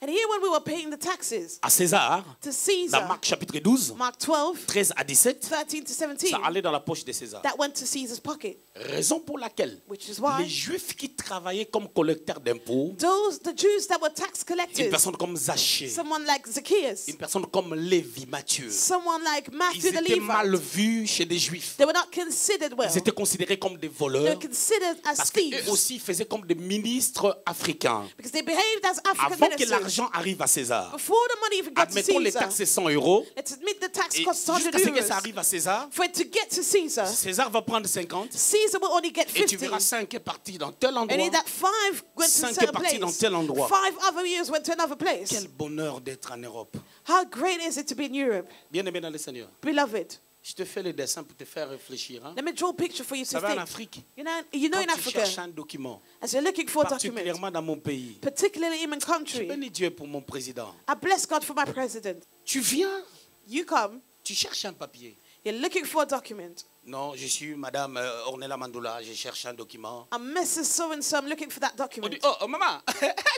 And here, when we were paying the taxes à César, to dans Caesar, Marc chapitre 12, Mark 12, 13 à 17, 13 to 17, ça allait dans la poche de César. that went to Caesar's pocket, Raison pour laquelle which is why les Juifs qui travaillaient comme collecteurs d'impôts, the Jews that were tax une collectors, personne comme Zachée, someone like Zacchaeus, une personne comme Lévi, Matthieu, someone like Matthew ils the étaient mal Levite, vus chez des Juifs. they were not considered well. Ils étaient considérés comme des They voleurs were considered as parce qu'eux thieves aussi faisaient comme des ministres africains. because they behaved as African Avant que ministers. l'argent arrive à César, Before the money even got to admettons les Caesar, taxes c'est 100 euros, let's admit the tax et cost 100 jusqu'à ce que ça euros. arrive à César, For it to get to Caesar, César va prendre 50 Caesar will only get et tu 50. verras 5 est parti dans tel And in endroit. that 5 went to a 5 est certain parti dans place. tel endroit. 5 other years went to another place. Quel bonheur d'être en Europe. How great is it to be in Europe? Bien aimé dans le Seigneur. Beloved, Je te fais le dessin pour te faire réfléchir. Hein. let me draw a picture for you Vous to savez, en think. Afrique, You know in quand tu Africa, cherches un document, as you're looking for a document, particulièrement dans mon pays, particularly in my je country, bénis Dieu pour mon président. I bless God for my president. Tu viens, You come, tu cherches un papier. you're looking for a document. Non, je suis Madame Ornella Mandoula, je cherche un document. I'm Mrs. So-and-so, I'm looking for that On document. dit, oh maman,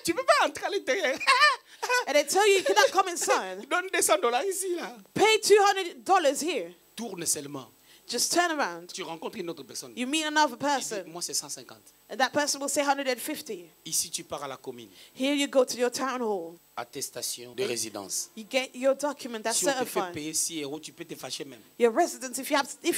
tu peux pas entrer à l'intérieur. And they tell you, you cannot come inside. Donne $200 ici, là. Pay $200 here. Tourne seulement. Just turn around. Tu rencontres une autre personne. You meet another Il dit, person, moi, c'est 150. and that person will say 150. Ici, tu pars à la commune. Here you go to your town hall. Attestation de résidence. You get your document that's Si on te fait certified. payer 6 euros, tu peux te fâcher même. Your residence, if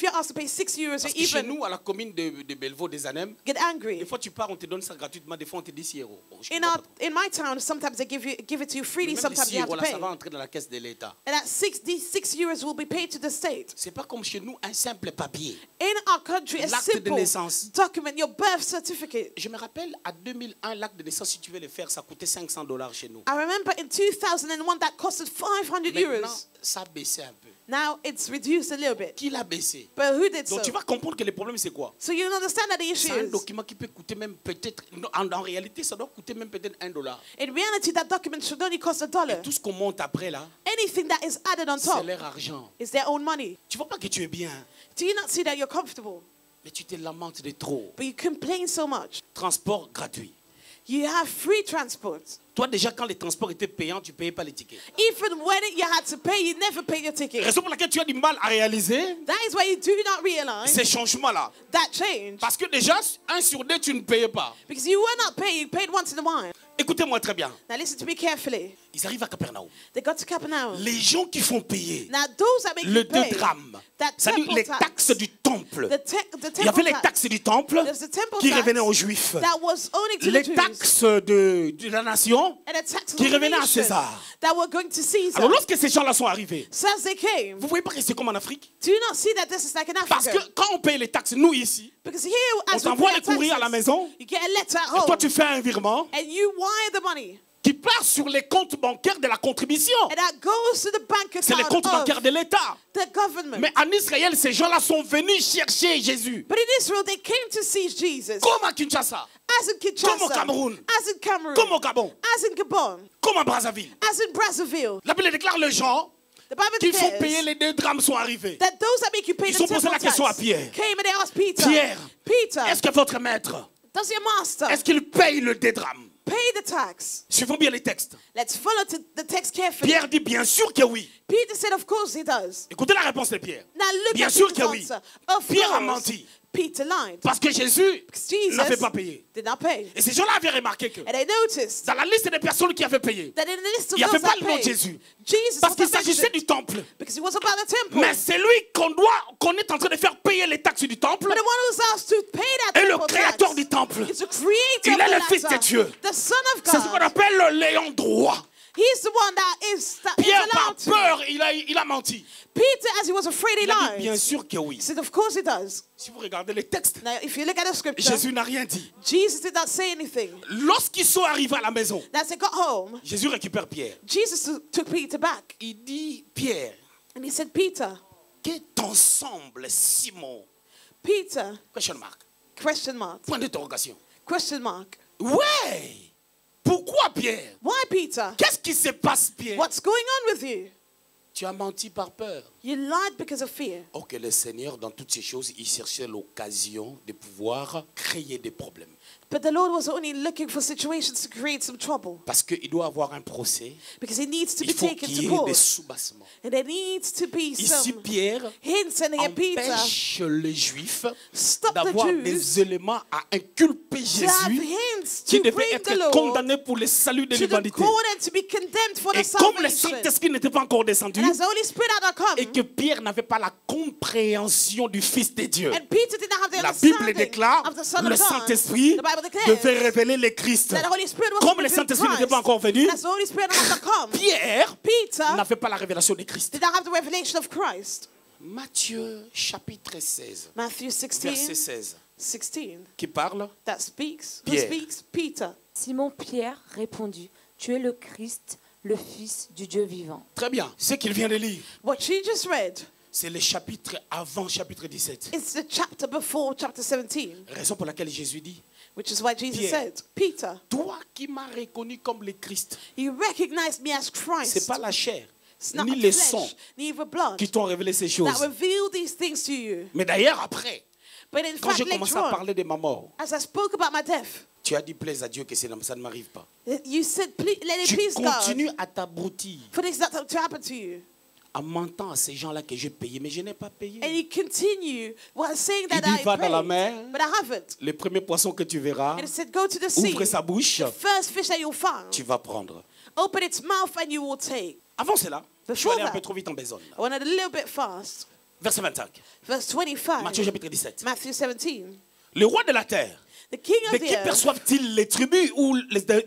you're asked to pay 6 euros or Parce que chez even nous, à la commune de Bellevaux, des Anem, get angry. des fois tu pars, on te donne ça gratuitement, des fois on te dit 6 euros. Bon, je In comprends pas trop. my town, sometimes they give it to you freely, Mais même les sometimes 6 you have euros to là, pay. ça va entrer dans la caisse de l'État. And that 6 euros will be paid to the state. C'est pas comme chez nous, un simple papier. In our country, a L'acte de simple naissance. document, your birth certificate. Je me rappelle, à 2001, l'acte de naissance, si tu veux le faire, ça coûtait $500 chez nous. I remember but in 2001 that costed 500 Maintenant, euros. ça a baissé un peu. Now it's reduced a little bit. Qui l'a baissé? But who did Donc so? tu vas comprendre que le problème c'est quoi? So you understand that the issue C'est un is, document qui peut coûter même peut-être, en réalité ça doit coûter même peut-être $1. in reality, that document should only cost $1. Tout ce qu'on monte après là, Anything that is added on c'est top leur argent. is their own money. Tu vois pas que tu es bien, Do you not see that you're comfortable? mais tu te lamentes de trop. But you complain so much. Transport gratuit. You have free transport. Toi déjà quand les transports étaient payants, tu payais pas les tickets. Even when you had to pay, you never pay your ticket. Raison pour laquelle tu as du mal à réaliser That is why you do not realize ces changements-là. that change. Parce que déjà, 1 sur 2, tu ne payais pas. Because you were not paying, you paid once in a while. Écoutez-moi très bien. Now listen to me carefully. Ils arrivent à Capernaum. They got to Capernaum. Les gens qui font payer Now those that make le you pay, 2 grammes, that c'est-à-dire temple les tax, taxes du temple. the Il y avait temple les tax taxes du temple There's the temple qui tax revenaient aux Juifs. that was only to Les the Jews, taxes de la nation and the taxes qui of the revenaient à nation César. that were going to Caesar. Alors lorsque ces gens-là sont arrivés, So as they came, vous voyez pas que c'est comme en Afrique? do you not see that this is like in Parce Africa? que quand on paye les taxes, nous ici, Because here, on as we t'envoie pay les our courriers à la taxes, maison, you get a letter at et toi home, tu fais un virement and you wire the money, qui part sur les comptes bancaires de la contribution. and that goes to the bank C'est les account comptes bancaires of de l'État. the government. Mais en Israël, ces gens-là sont venus chercher Jésus. But in Israel, they came to see Jesus. Comme à Kinshasa, As in Kinshasa, Comme au Cameroun. as in Cameroon, comme au Gabon, as in Gabon, comme à Brazzaville. as in Brazzaville. La Bible déclare les gens The Bible qui font declares payer les 2 grammes sont arrivés. that those that make you pay Ils the ont posé temple la question à tax Pierre. came and they asked Peter, Pierre, Peter, est-ce que votre maître, does your master est-ce qu'il paye le 2 grammes? pay the tax? Suivons bien les textes. Let's follow the text carefully. Pierre dit bien sûr que oui. Peter said, of course he does. Écoutez la réponse de Pierre. Now look Bien at sûr Peter's que oui. answer. Of Pierre a course, menti. Peter lied. Parce que Jésus Because Jesus n'avait pas payé. did not pay. Et ces gens-là avaient remarqué que And they noticed dans la liste des personnes qui avaient payé, that in the list of il n'y avait those pas that le nom de paid, Jésus. Jesus Parce was qu'il not s'agissait mentioned du temple. because he was about the temple. Mais c'est lui qu'on est en train de faire payer les taxes du temple. But the one who's asked to pay that Et le temple créateur tax du temple. is the creator Il of est the le fils de latter, Dieu. the Son of C'est ce qu'on God. appelle le léon droit. He's the one that is Pierre, par allowed to. peur, il a menti. Peter, as he was afraid, he Il a dit bien lied. sûr que oui. He said, of course he does. Si vous regardez les textes, Now, if you look at the scripture, Jésus n'a rien dit. Jesus did not say anything. Lorsqu'ils sont arrivés à la maison, Now, as they got home, Jésus récupère Pierre. Jesus took Peter back. Il dit, Pierre, And he said, Peter, qu'est ensemble, Simon? Peter, Question mark. question mark, Point d'interrogation. question mark. Ouais. Pourquoi Pierre? Why, Peter? Qu'est-ce qui se passe, Pierre? What's going on with you? Tu as menti par peur. You lied because of fear. Or que le Seigneur, dans toutes ces choses, il cherchait l'occasion de pouvoir créer des problèmes. But the Lord was only looking for situations to create some trouble. Parce qu'il doit avoir un procès. Because he needs to be Il faut taken qu'il to y ait des court. soubassements. And there needs to be Ici, some Pierre hints and here Peter empêche les Juifs stop the d'avoir Jews des éléments à inculper to have Jésus hints qui to devait bring the être Lord condamné pour le salut de to the l'humanité. court and to be condemned for the Et comme le salvation. Saint-Esprit n'était pas encore descendu, And as the Holy Spirit had not come, et que Pierre n'avait pas la compréhension du Fils de Dieu, and Peter did not have the la Bible understanding déclare of the Son le of God, Saint-Esprit the Bible declares devait révéler le Christ. that the Holy Spirit was Comme le revealing Saint-Esprit n'était pas Christ. encore venu, And as the Holy Spirit had not come, Pierre Peter n'avait pas la révélation de Christ. did not have the revelation of Christ. Matthieu chapitre 16, Matthew verset 16, 16, qui parle that speaks. Who Pierre. speaks? Peter. Simon Pierre répondit, tu es le Christ, le Fils du Dieu vivant. très bien. Ce qu'il vient de lire, What she just read c'est le chapitre avant chapitre 17. is the chapter before chapter 17, Raison pour laquelle Jésus dit, which is why Jesus Pierre. said, Peter, toi qui m'as reconnu comme le Christ, you recognized me as c'est Christ. pas la chair, It's not ni the les flesh, sons neither blood qui t'ont révélé ces that choses. revealed these things to you. Mais d'ailleurs, après, But in quand fact, j'ai commencé later à on, parler de ma mort, as I spoke about my death, tu as dit, plaise à Dieu que ça ne m'arrive pas. you said, please, let it Tu please God continues à t'abrutir for this not to happen to you. en mentant à ces gens-là que j'ai payé, mais je n'ai pas And payé. you continue while saying that Il dit, I va dans la prayed, mer. but I haven't. Le premier poisson que tu verras, And it said, go to the sea. ouvre sa bouche, First fish that you'll find, tu vas prendre. open its mouth and you will take. Avant cela, je suis Before allé un that, peu trop vite en besogne. I went a little bit fast. Verset 25, Verse 25, Matthieu chapitre 17. Matthew 17. Le roi de la terre, The king de of qui the earth perçoivent-ils les tributs ou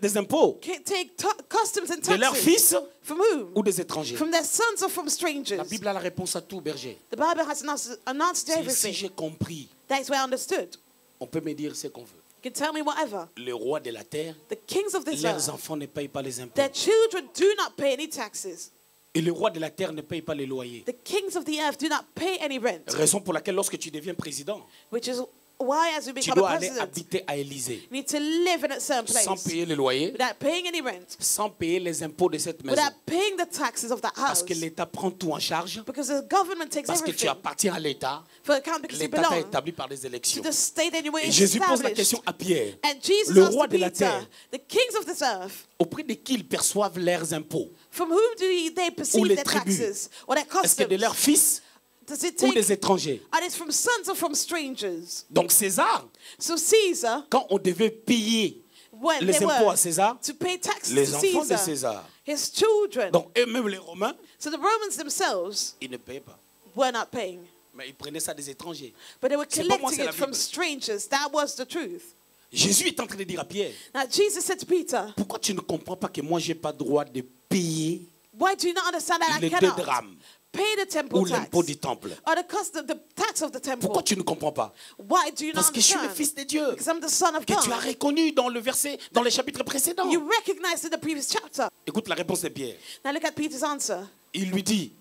des impôts? can take customs and De leurs taxes. fils From whom? ou des étrangers? From their sons or from strangers? La Bible a la réponse à tout, berger. The Bible has an answer to Si everything. j'ai compris, That is where I understood. on peut me dire ce qu'on veut. You You can tell me whatever. Les rois de la terre, The kings of this leurs earth, enfants ne payent pas les impôts. their children do not pay any taxes. Et les rois de la terre ne payent pas les loyers. The kings of the earth do not pay any rent. Raison pour laquelle lorsque tu deviens président, Which is why, as you tu become dois a aller president, habiter à Élysée you need to live in a certain sans place payer les loyers, without paying any rent, sans payer les impôts de cette maison. without paying the taxes of that Parce house. que l'État prend tout en charge, Because the government takes parce que tu everything appartiens à l'État. for account because you L'État t'a belong établi par des to élections. the state and you were Et Jésus pose la established. question à Pierre. And Jesus Le asked roi to de la Peter, terre. the kings of this earth, Auprès de qui ils perçoivent leurs impôts? from whom do they perceive les their tribus? taxes or their Est-ce que de customs? leurs fils Does it ou take, des étrangers? are it from sons or from strangers? Donc César, So Caesar, quand on devait payer when les they impôts were à César, to pay taxes les to enfants de Caesar, César, his children, donc eux-mêmes les Romains, so the Romans themselves ils ne payaient pas. were not paying. Mais ils prenaient ça des étrangers. But they were C'est pas moi, collecting c'est la it from Bible. strangers. That was the truth. Jésus est en train de dire à Pierre, Now Jesus said to Peter, pourquoi tu ne comprends pas que moi je n'ai pas droit de payer why do you not understand that I les 2 cannot drachmes pay the temple ou tax l'impôt du temple? or the tax of the temple? Pourquoi tu ne comprends pas? Why do you not Parce que je suis le understand? fils de Dieu, Because I'm the son of que tu as God. reconnu dans le verset, dans les chapitres précédents. You recognized in the previous chapter. Écoute la réponse de Pierre. Now look at Peter's answer. Il lui dit,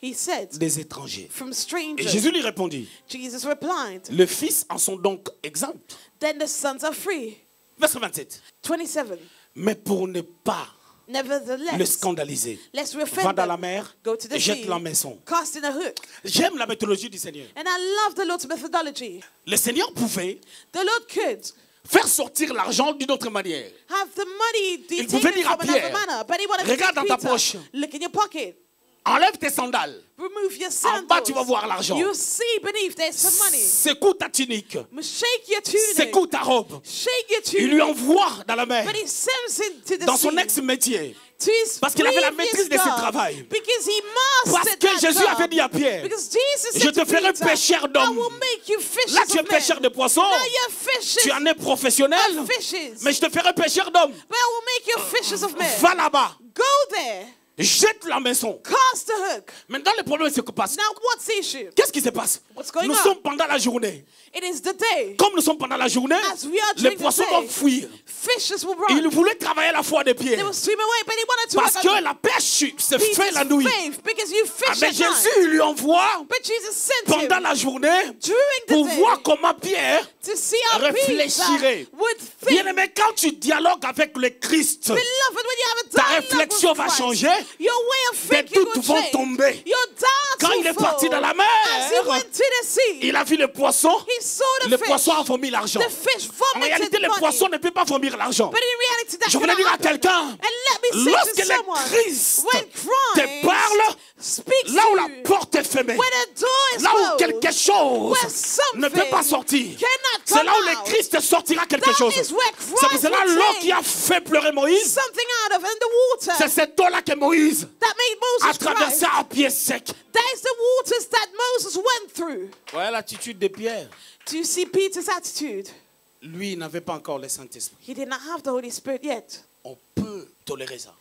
He said, des étrangers. from Et strangers. Jésus lui répondit, Jesus replied, les fils en sont donc exempts. then the sons are free. Verset 27. 27. Mais pour ne pas le Nevertheless, scandaliser, lest we va offend dans la them, mer, go to the jette sea, la maison. cast in a hook. J'aime la méthodologie du Seigneur. And I love the Lord's methodology. Le Seigneur pouvait The Lord could faire sortir l'argent d'une autre manière. have the money Il pouvait taken dire à from another Pierre, manner, but he wanted to regarde tell dans ta Peter, poche. look in your pocket, Enlève tes sandales. remove your En bas, tu vas sandals. voir l'argent. You'll see beneath there's some money. Secoue ta tunique. Shake your tunic. Secoue ta robe. Shake your Il lui tunic. envoie dans la mer, But he sends into the dans son sea ex-métier. to his Parce qu'il avait la previous maîtrise de ses job, travail. because he Parce mastered que that Jésus job. avait dit à Pierre, Because Jesus je said te to ferai Peter, pêcheur I d'hommes. will make you fishers Là, tu es of men. pêcheur de poissons. Now you're fishers Tu en es professionnel. of fishes. Mais je te ferai pêcheur d'hommes. But I will make you fishers of men. Va là-bas. Go there. Jette la maison. Cast the hook. Maintenant, le problème, c'est ce qui passe. Now what's the issue? Qu'est-ce qui se passe? What's going Nous on? sommes pendant la journée. It is the day. Comme nous sommes pendant la journée, As we are les during the poissons day, vont fuir. Fishers will Il run. voulait travailler à la fois des pieds. They will swim away, but he wanted to Parce work que on la pêche se Peter's fait la nuit. faith, because you Ah, fish mais at night. Jésus lui envoie But Jesus sent pendant him la journée during the pour day voir comment Pierre to see how réfléchirait. Peter would Bien think. aimé, quand tu dialogues avec le Christ, Beloved, when you have a ta dialogue réflexion with va Christ, changer. your way of Tes thinking doutes will vont change. tomber. Your doubts Quand will il est fall. parti dans la As he mer, went to the sea, il a vu le poisson. he saw the Le fish. poisson a vomi l'argent. The fish En réalité, vomited le money. poisson ne peut pas vomir l'argent. But in reality, that Je voulais dire à cannot happen. quelqu'un, And let me say lorsque to le someone, Christ when te Christ parle, speaks là où to la you, porte est fermée, when a door is là où closed, quelque chose where something ne peut pas sortir, cannot c'est come là où out, le Christ sortira quelque that chose. is where C'est pour Christ cela will l'eau take qui a fait pleurer Moïse, something out of and the water c'est cette eau-là que Moïse that made a Moses traversé cry. à pied sec. That is the waters that Moses went through. Voilà l'attitude de Pierre. Do you see Peter's attitude? Lui, il n'avait pas encore le Saint-Esprit. He did not have the Holy Spirit yet. On peut tolérer ça.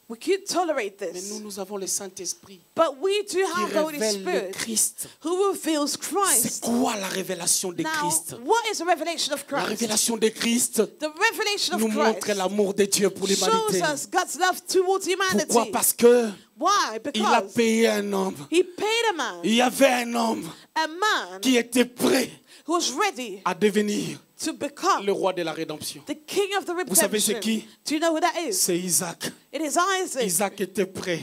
We could tolerate Mais this. nous avons le Saint-Esprit But we do qui have the Holy révèle le Spirit Christ. who reveals C'est Christ. quoi la révélation de Now, Christ? what is the revelation of La Christ? révélation de Christ The revelation nous of montre Christ l'amour de Dieu pour shows l'humanité. us God's love towards humanity. Pourquoi? Parce que Why? il a Because payé un homme. he paid a man, Il y avait un homme a man qui était prêt who was ready à devenir to become le roi de la rédemption. the king of the Vous savez c'est redemption. qui? Do you know who that is? C'est Isaac. It is Isaac. Isaac était prêt.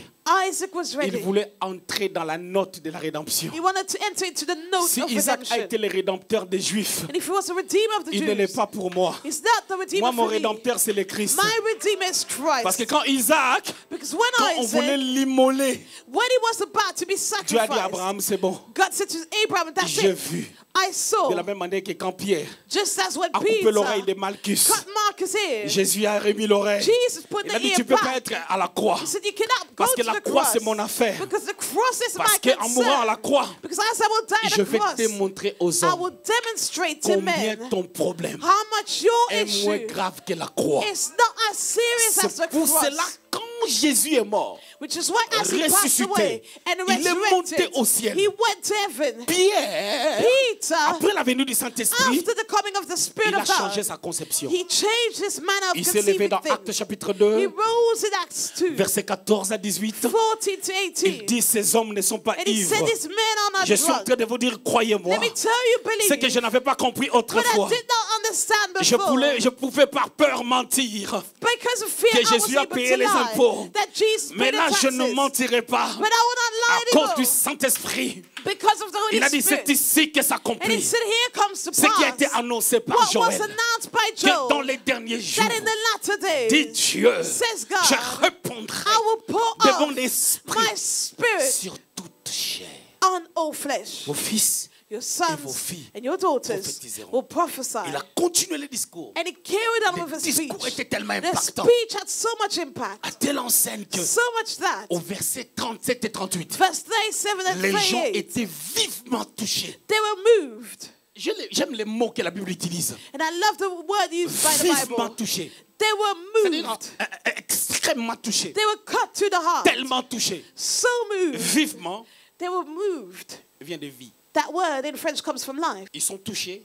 Isaac was Il ready. voulait entrer dans la note de la rédemption. He wanted to enter into the note Si of Isaac a redemption. été le rédempteur des Juifs, And if he was the redeemer of the il ne l'est Jews, pas pour moi. he's not the redeemer Moi, mon for me. rédempteur, c'est le Christ. My redeemer is Parce que Christ. quand Isaac, Because when quand on voulait Isaac, l'immoler, when he was about to be Dieu a dit sacrificed, à Abraham, c'est bon. God said to Abraham, that's J'ai it. vu. I saw, De la même manière que quand Pierre just as when a coupé l'oreille de Peter Malchus, cut Marcus' ear, Jésus a remis l'oreille. Jesus put Il the a dit, ear tu ne peux pas back. être à la croix. He said, you cannot go Parce que to la the croix, cross. c'est mon affaire. Because the cross is Parce my qu'en mourant à la concern. croix, Because as I will die je at the vais cross, démontrer aux I hommes will demonstrate to combien men ton problème how much your est moins issue grave que la croix. is not as serious as C'est the pour cross. cela, quand Jésus est mort, Which is why as he passed away ressuscité, and il est monté resurrected, au ciel. he went to heaven. Pierre, Peter, après la venue du Saint-Esprit, after the coming of the Spirit il a of changé God, sa conception. he changed his manner of Il s'est levé conceiving dans Actes things. chapitre He 2, rose in Acts 2, versets 14 à 18. 14 to Il 18. dit, ces hommes ne sont pas And he said, ivres. these men are not Je suis en drunk. train de vous dire, croyez-moi, Let me tell you, ce que believe je me. n'avais pas compris What I autrefois. did not understand Je before, pouvais par peur mentir. because of fear, que I was Jésus a able payé to les lie. impôts. That Jesus Mais paid the là, je taxes. ne mentirai pas. But I will not À lie cause du anymore. Saint-Esprit. Because of the Holy Il a dit, Spirit. c'est ici que And he s'accomplit said, here comes to ce qui a été pass annoncé par what was Joël. announced by Que dans Joel, les derniers jours, that in the latter dit days, Dieu, says God, je répondrai I will pour de mon out esprit my spirit sur toute chair. on all flesh. Vos fils, Your et vos sons filles and your daughters prophétiseront. will prophesy. il a continué le discours. And he carried on with Le his speech. discours était tellement The impactant, speech had so much impact, à telle enseigne que so much that au verset 37 et 38, verse 37 and les gens 38, étaient vivement touchés. they were moved. J'aime les mots que la Bible utilise. And I love the word used by the Vivement Bible. touchés. They were C'est-à-dire moved. extrêmement touchés. They were cut to the heart. Tellement touchés. So moved. Vivement They were moved. vient de vie. That word in French comes from life. Ils sont touchés.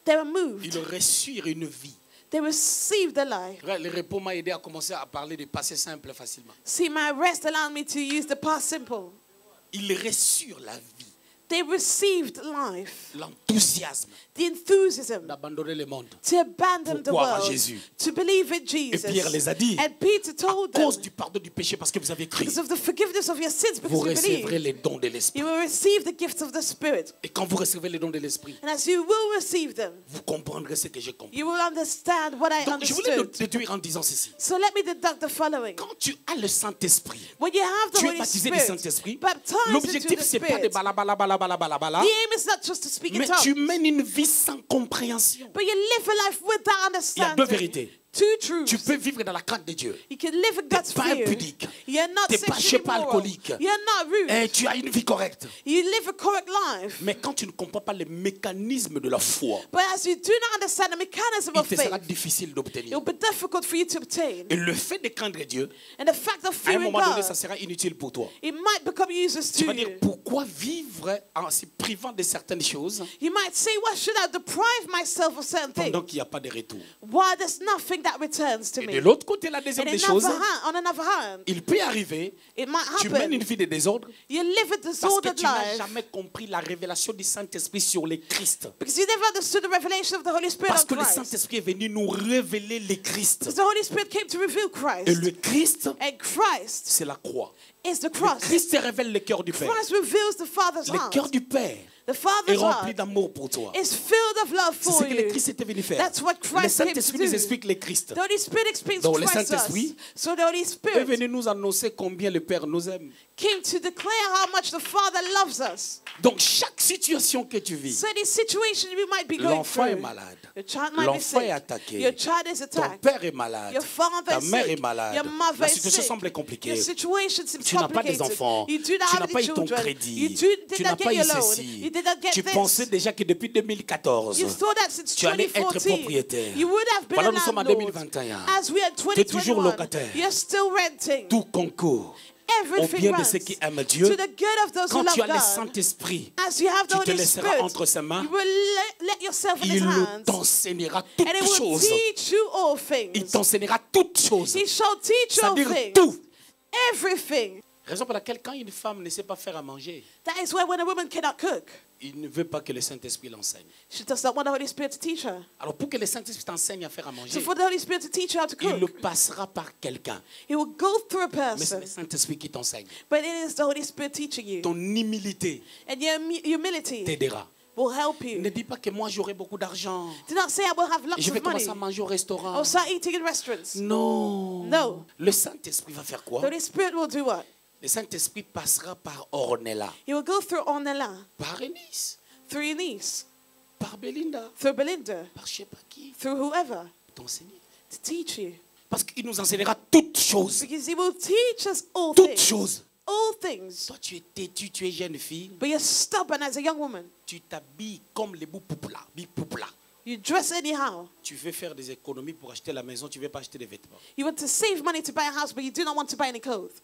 They were moved. Ils reçurent une vie. They received the life. Le repos m'a aidé à commencer à parler de passé simple facilement. See, my rest allowed me to use the past simple. Ils reçurent la vie, They received life, l'enthousiasme the enthusiasm d'abandonner le monde. to abandon the Pour croire à world, Jésus. to believe in Et Jesus. Pierre les a dit, And Peter à told them, cause du pardon du péché, parce que vous avez cru, because of the forgiveness of your sins, vous because you recevrez believe, les dons de l'Esprit. you will receive the gifts of the Spirit. Et quand vous recevrez les dons de l'Esprit, And as you will receive them, vous comprendrez ce que j'ai compris. you will understand what I Donc, je voulais le understood. déduire en disant ceci. So let me deduct the following. Quand tu as le Saint-Esprit, When you have the tu es Holy baptisé du Spirit, Saint-Esprit, baptized into l'objectif, the c'est pas de Spirit, balabala, the aim is not just to speak in mais tu tongues, mènes une vie sans compréhension. but you live a life without Il y a deux understanding. vérités. Two truths. Tu peux vivre dans la crainte de Dieu. You can live in God's pas fear. impudique. You're not T'es pas, je sais sexually pas, immoral. alcoolique. You're not rude. Et tu as une vie correcte. You live a correct life. Mais quand tu ne comprends pas les mécanismes de la foi, But as you do not understand the mechanism il of te sera faith, difficile it d'obtenir. will be difficult for you to obtain. Et le fait de craindre Dieu, And the fact of à un fearing moment donné, ça God, sera inutile pour toi. it might become useless Tu to vas dire, you. pourquoi vivre en se privant de certaines choses You might say, why should I deprive myself of certain pendant things? qu'il n'y a pas de retour? Why there's nothing that returns to Et me? de l'autre côté, la deuxième And des choses, on another hand, il peut arriver, it might tu mènes happen. une vie de désordre You live a parce que disordered tu n'as life jamais compris la révélation du Saint-Esprit sur le Christ. because you never understood the revelation of the Holy Spirit Parce of que le Christ. Saint-Esprit est venu nous révéler le Christ. Because the Holy Spirit came to reveal Et Christ. le Christ, And Christ c'est la croix. is the Le cross. Christ révèle le cœur du Père. Christ reveals the Father's Le heart. cœur du Père The est Father's rempli heart d'amour pour toi. is filled of love C'est ce for que le you. Christ était venu faire. That's what Le Christ came to Saint-Esprit nous do. explique le Christ. The Holy Spirit explains Donc, le Christ to us. Saint-Esprit So the Holy est Spirit venu nous annoncer combien le Père nous aime. came to declare how much the Father loves us. Donc chaque situation que tu vis, So any situation you might be going l'enfant est through, malade, your child might be l'enfant est sick, attaqué, your child is ton attacked, père est malade, your father ta is mère sick, est malade, your mother la is situation sick, semble compliquée. your situation seems Tu n'as pas des complicated. enfants, You do not tu have n'as any pas eu ton children. crédit, You did tu not n'as get pas eu your loan. ceci. You did not get Tu this. pensais déjà que depuis 2014, You thought that since tu allais être 2014, propriétaire. you would have been Voilà, a nous sommes en landlord. 2021. As we are Tu es toujours 2021, locataire. you're still renting. tout concourt au Everything bien de runs ceux qui aiment to Dieu. the good of those who Quand love tu as le God. Saint-Esprit, As you have the tu te Holy laisseras Spirit, entre ses mains. you will let yourself in His Il hands, t'enseignera and toutes it will choses. teach you all Il things. t'enseignera toutes choses. He shall teach you all C'est-à-dire things. tout. Everything. Raison pour laquelle quand une femme ne sait pas faire à manger, That is why when a woman cannot cook, il ne veut pas que le Saint-Esprit l'enseigne. she does not want the Holy Spirit to teach her. Alors pour que le Saint-Esprit t'enseigne à faire à manger, So for the Holy Spirit to teach you how to il le cook, passera par quelqu'un. He will go through a Mais c'est person. le Saint-Esprit qui t'enseigne. But it is the Holy Spirit teaching you. Ton humilité And your humility t'aidera. will help Ne you. dis pas que moi j'aurai beaucoup d'argent. Do not say I will have Et lots je vais of money. commencer à manger au restaurant. I'll start eating in restaurants. Non. No. Le Saint-Esprit va faire The quoi? Holy Spirit will do what? Le Saint-Esprit passera par Ornella, He will go through Ornella, par Eunice, through Eunice, par Belinda, through Belinda, par je sais pas qui, through whoever, t'enseigner. to teach you. Parce qu'il nous enseignera toutes choses. Because He will teach us all Toutes things. choses. All things. Toi, tu es têtu, tu es jeune fille. But you're stubborn as a young woman. Tu t'habilles comme les boupoupla. Bipopla. You dress anyhow. Tu veux faire des économies pour acheter la maison, tu ne veux pas acheter des vêtements. You want to save money to buy a house, but you do not want to buy any clothes.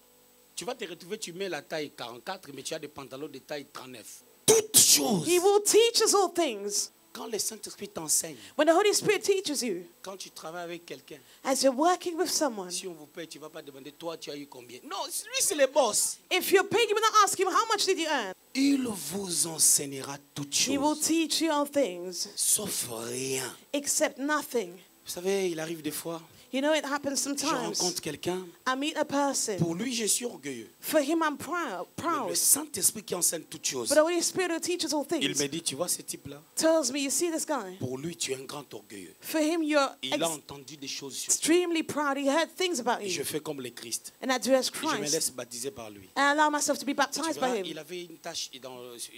Tu vas te retrouver, tu mets la taille 44, mais tu as des pantalons de taille 39. Toutes choses. He will teach us all things. Quand le Saint-Esprit t'enseigne, When the Holy Spirit teaches you, quand tu travailles avec quelqu'un, as you're working with someone, si on vous paye, tu ne vas pas demander, toi, tu as eu combien. Non, lui, c'est le boss. if you're paid, you will not ask him, how much did you earn? Il vous enseignera toutes He will choses, teach you all things, sauf rien. except nothing. Vous savez, il arrive des fois, You know, it happens je sometimes. rencontre quelqu'un, I meet a person. pour lui, je suis orgueilleux. For him, I'm Mais proud. le Saint-Esprit qui enseigne toutes choses, But the Holy Spirit who teaches all il things me dit, tu vois ce type-là, tells me, you see this guy? pour lui, tu es un grand orgueilleux. For him, you're Il a entendu des choses sur toi. extremely proud. He heard things about Et je you. fais comme le Christ. And I do as Et je me Christ. laisse baptiser par lui. And I allow myself to be Tu baptized verras, by him. il avait une tache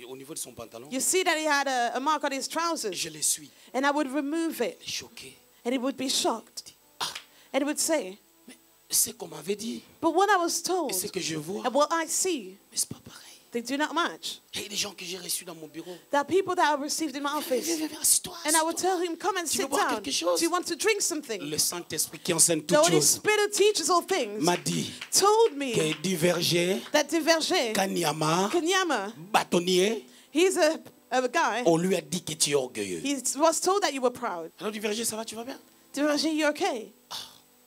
au niveau de son pantalon. You see that he had a mark on his trousers. Je le suis. And I would remove it. Il est choqué. And he would be shocked. Ah, And he would say, mais c'est qu'on m'avait dit. but what I was Et told ce que je vois, and what I see, mais c'est pas pareil. they do not match. Il y a des gens que j'ai reçus dans mon bureau. There are people that I've received in my Viens, office. viens, viens, assieds-toi, And I would assieds-toi. tell him, come and Tu veux sit boire down. quelque chose? Do you want to drink something? Le Saint-Esprit qui enseigne The toutes Holy choses Spirit who teaches all things m'a dit told me que Diverger, that Diverger, Kanyama, Kanyama, Bâtonnier, he's a guy. on lui a dit que tu es orgueilleux. He was told that you were proud. Alors Diverger, ça va, tu vas bien? Diverger, you're okay.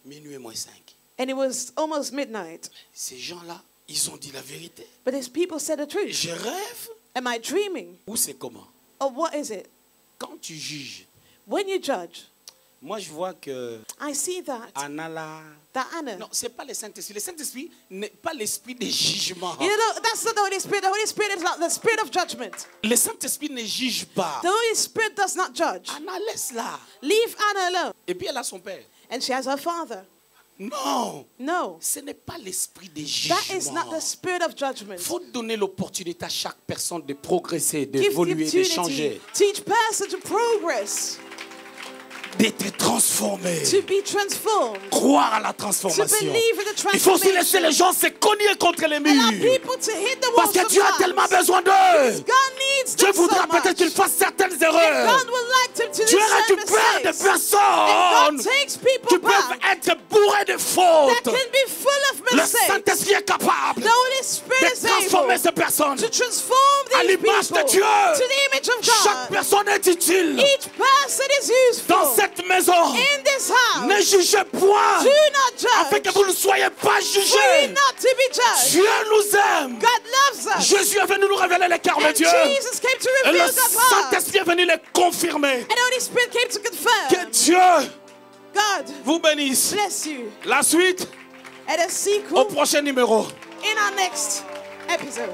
Minuit moins 5. And it was almost midnight. Ces gens-là, ils ont dit la vérité. But his people said the truth. Je rêve Am I dreaming? ou c'est comment? Or what is it? Quand tu juges, When you judge, moi je vois que I see that Anna là. Anna. Non, c'est pas le Saint-Esprit. Le Saint-Esprit n'est pas l'esprit de jugement. You know, that's not the Holy Spirit. The Holy Spirit is not the spirit of judgment. Le Saint-Esprit ne juge pas. The Holy Spirit does not judge. Anna, laisse-la. Leave Anna alone. Et puis elle a son père. And she has her father. Non, No, ce n'est pas l'esprit de that is not jugement. the spirit of judgment. Il faut donner l'opportunité à chaque personne de progresser, Give the d'évoluer, de opportunity changer, to each person to progress, d'être transformé. to be transformed, Croire à la to transformation. believe in the Il faut aussi laisser transformation. les gens se cogner contre les Allow murs. people to hit the Parce walls que Dieu a of tellement God. besoin d'eux. God needs Dieu them so voudra peut-être much. qu'ils fassent certaines And erreurs. God would like them to do Dieu certain récupère des mistakes. And personnes God takes qui people peuvent back être bourrées de that fautes. can be full of Le mistakes. Saint-Esprit est capable The Holy Spirit de is transformer able ces personnes. to transform À these l'image people de Dieu. to the image of Chaque God. personne est utile. Each person is Dans useful cette maison, in this house. ne jugez point Do not afin que judge. vous ne soyez pas For you jugés. not to be judged. Dieu nous aime. God loves us. Jésus est venu nous révéler les cœurs de And Dieu. Jesus came to Et le reveal God's heart. Saint-Esprit est venu les confirmer. And the Holy Spirit came to Que confirm. Dieu God vous bénisse. bless you. La suite And a au sequel prochain numéro. in our next episode.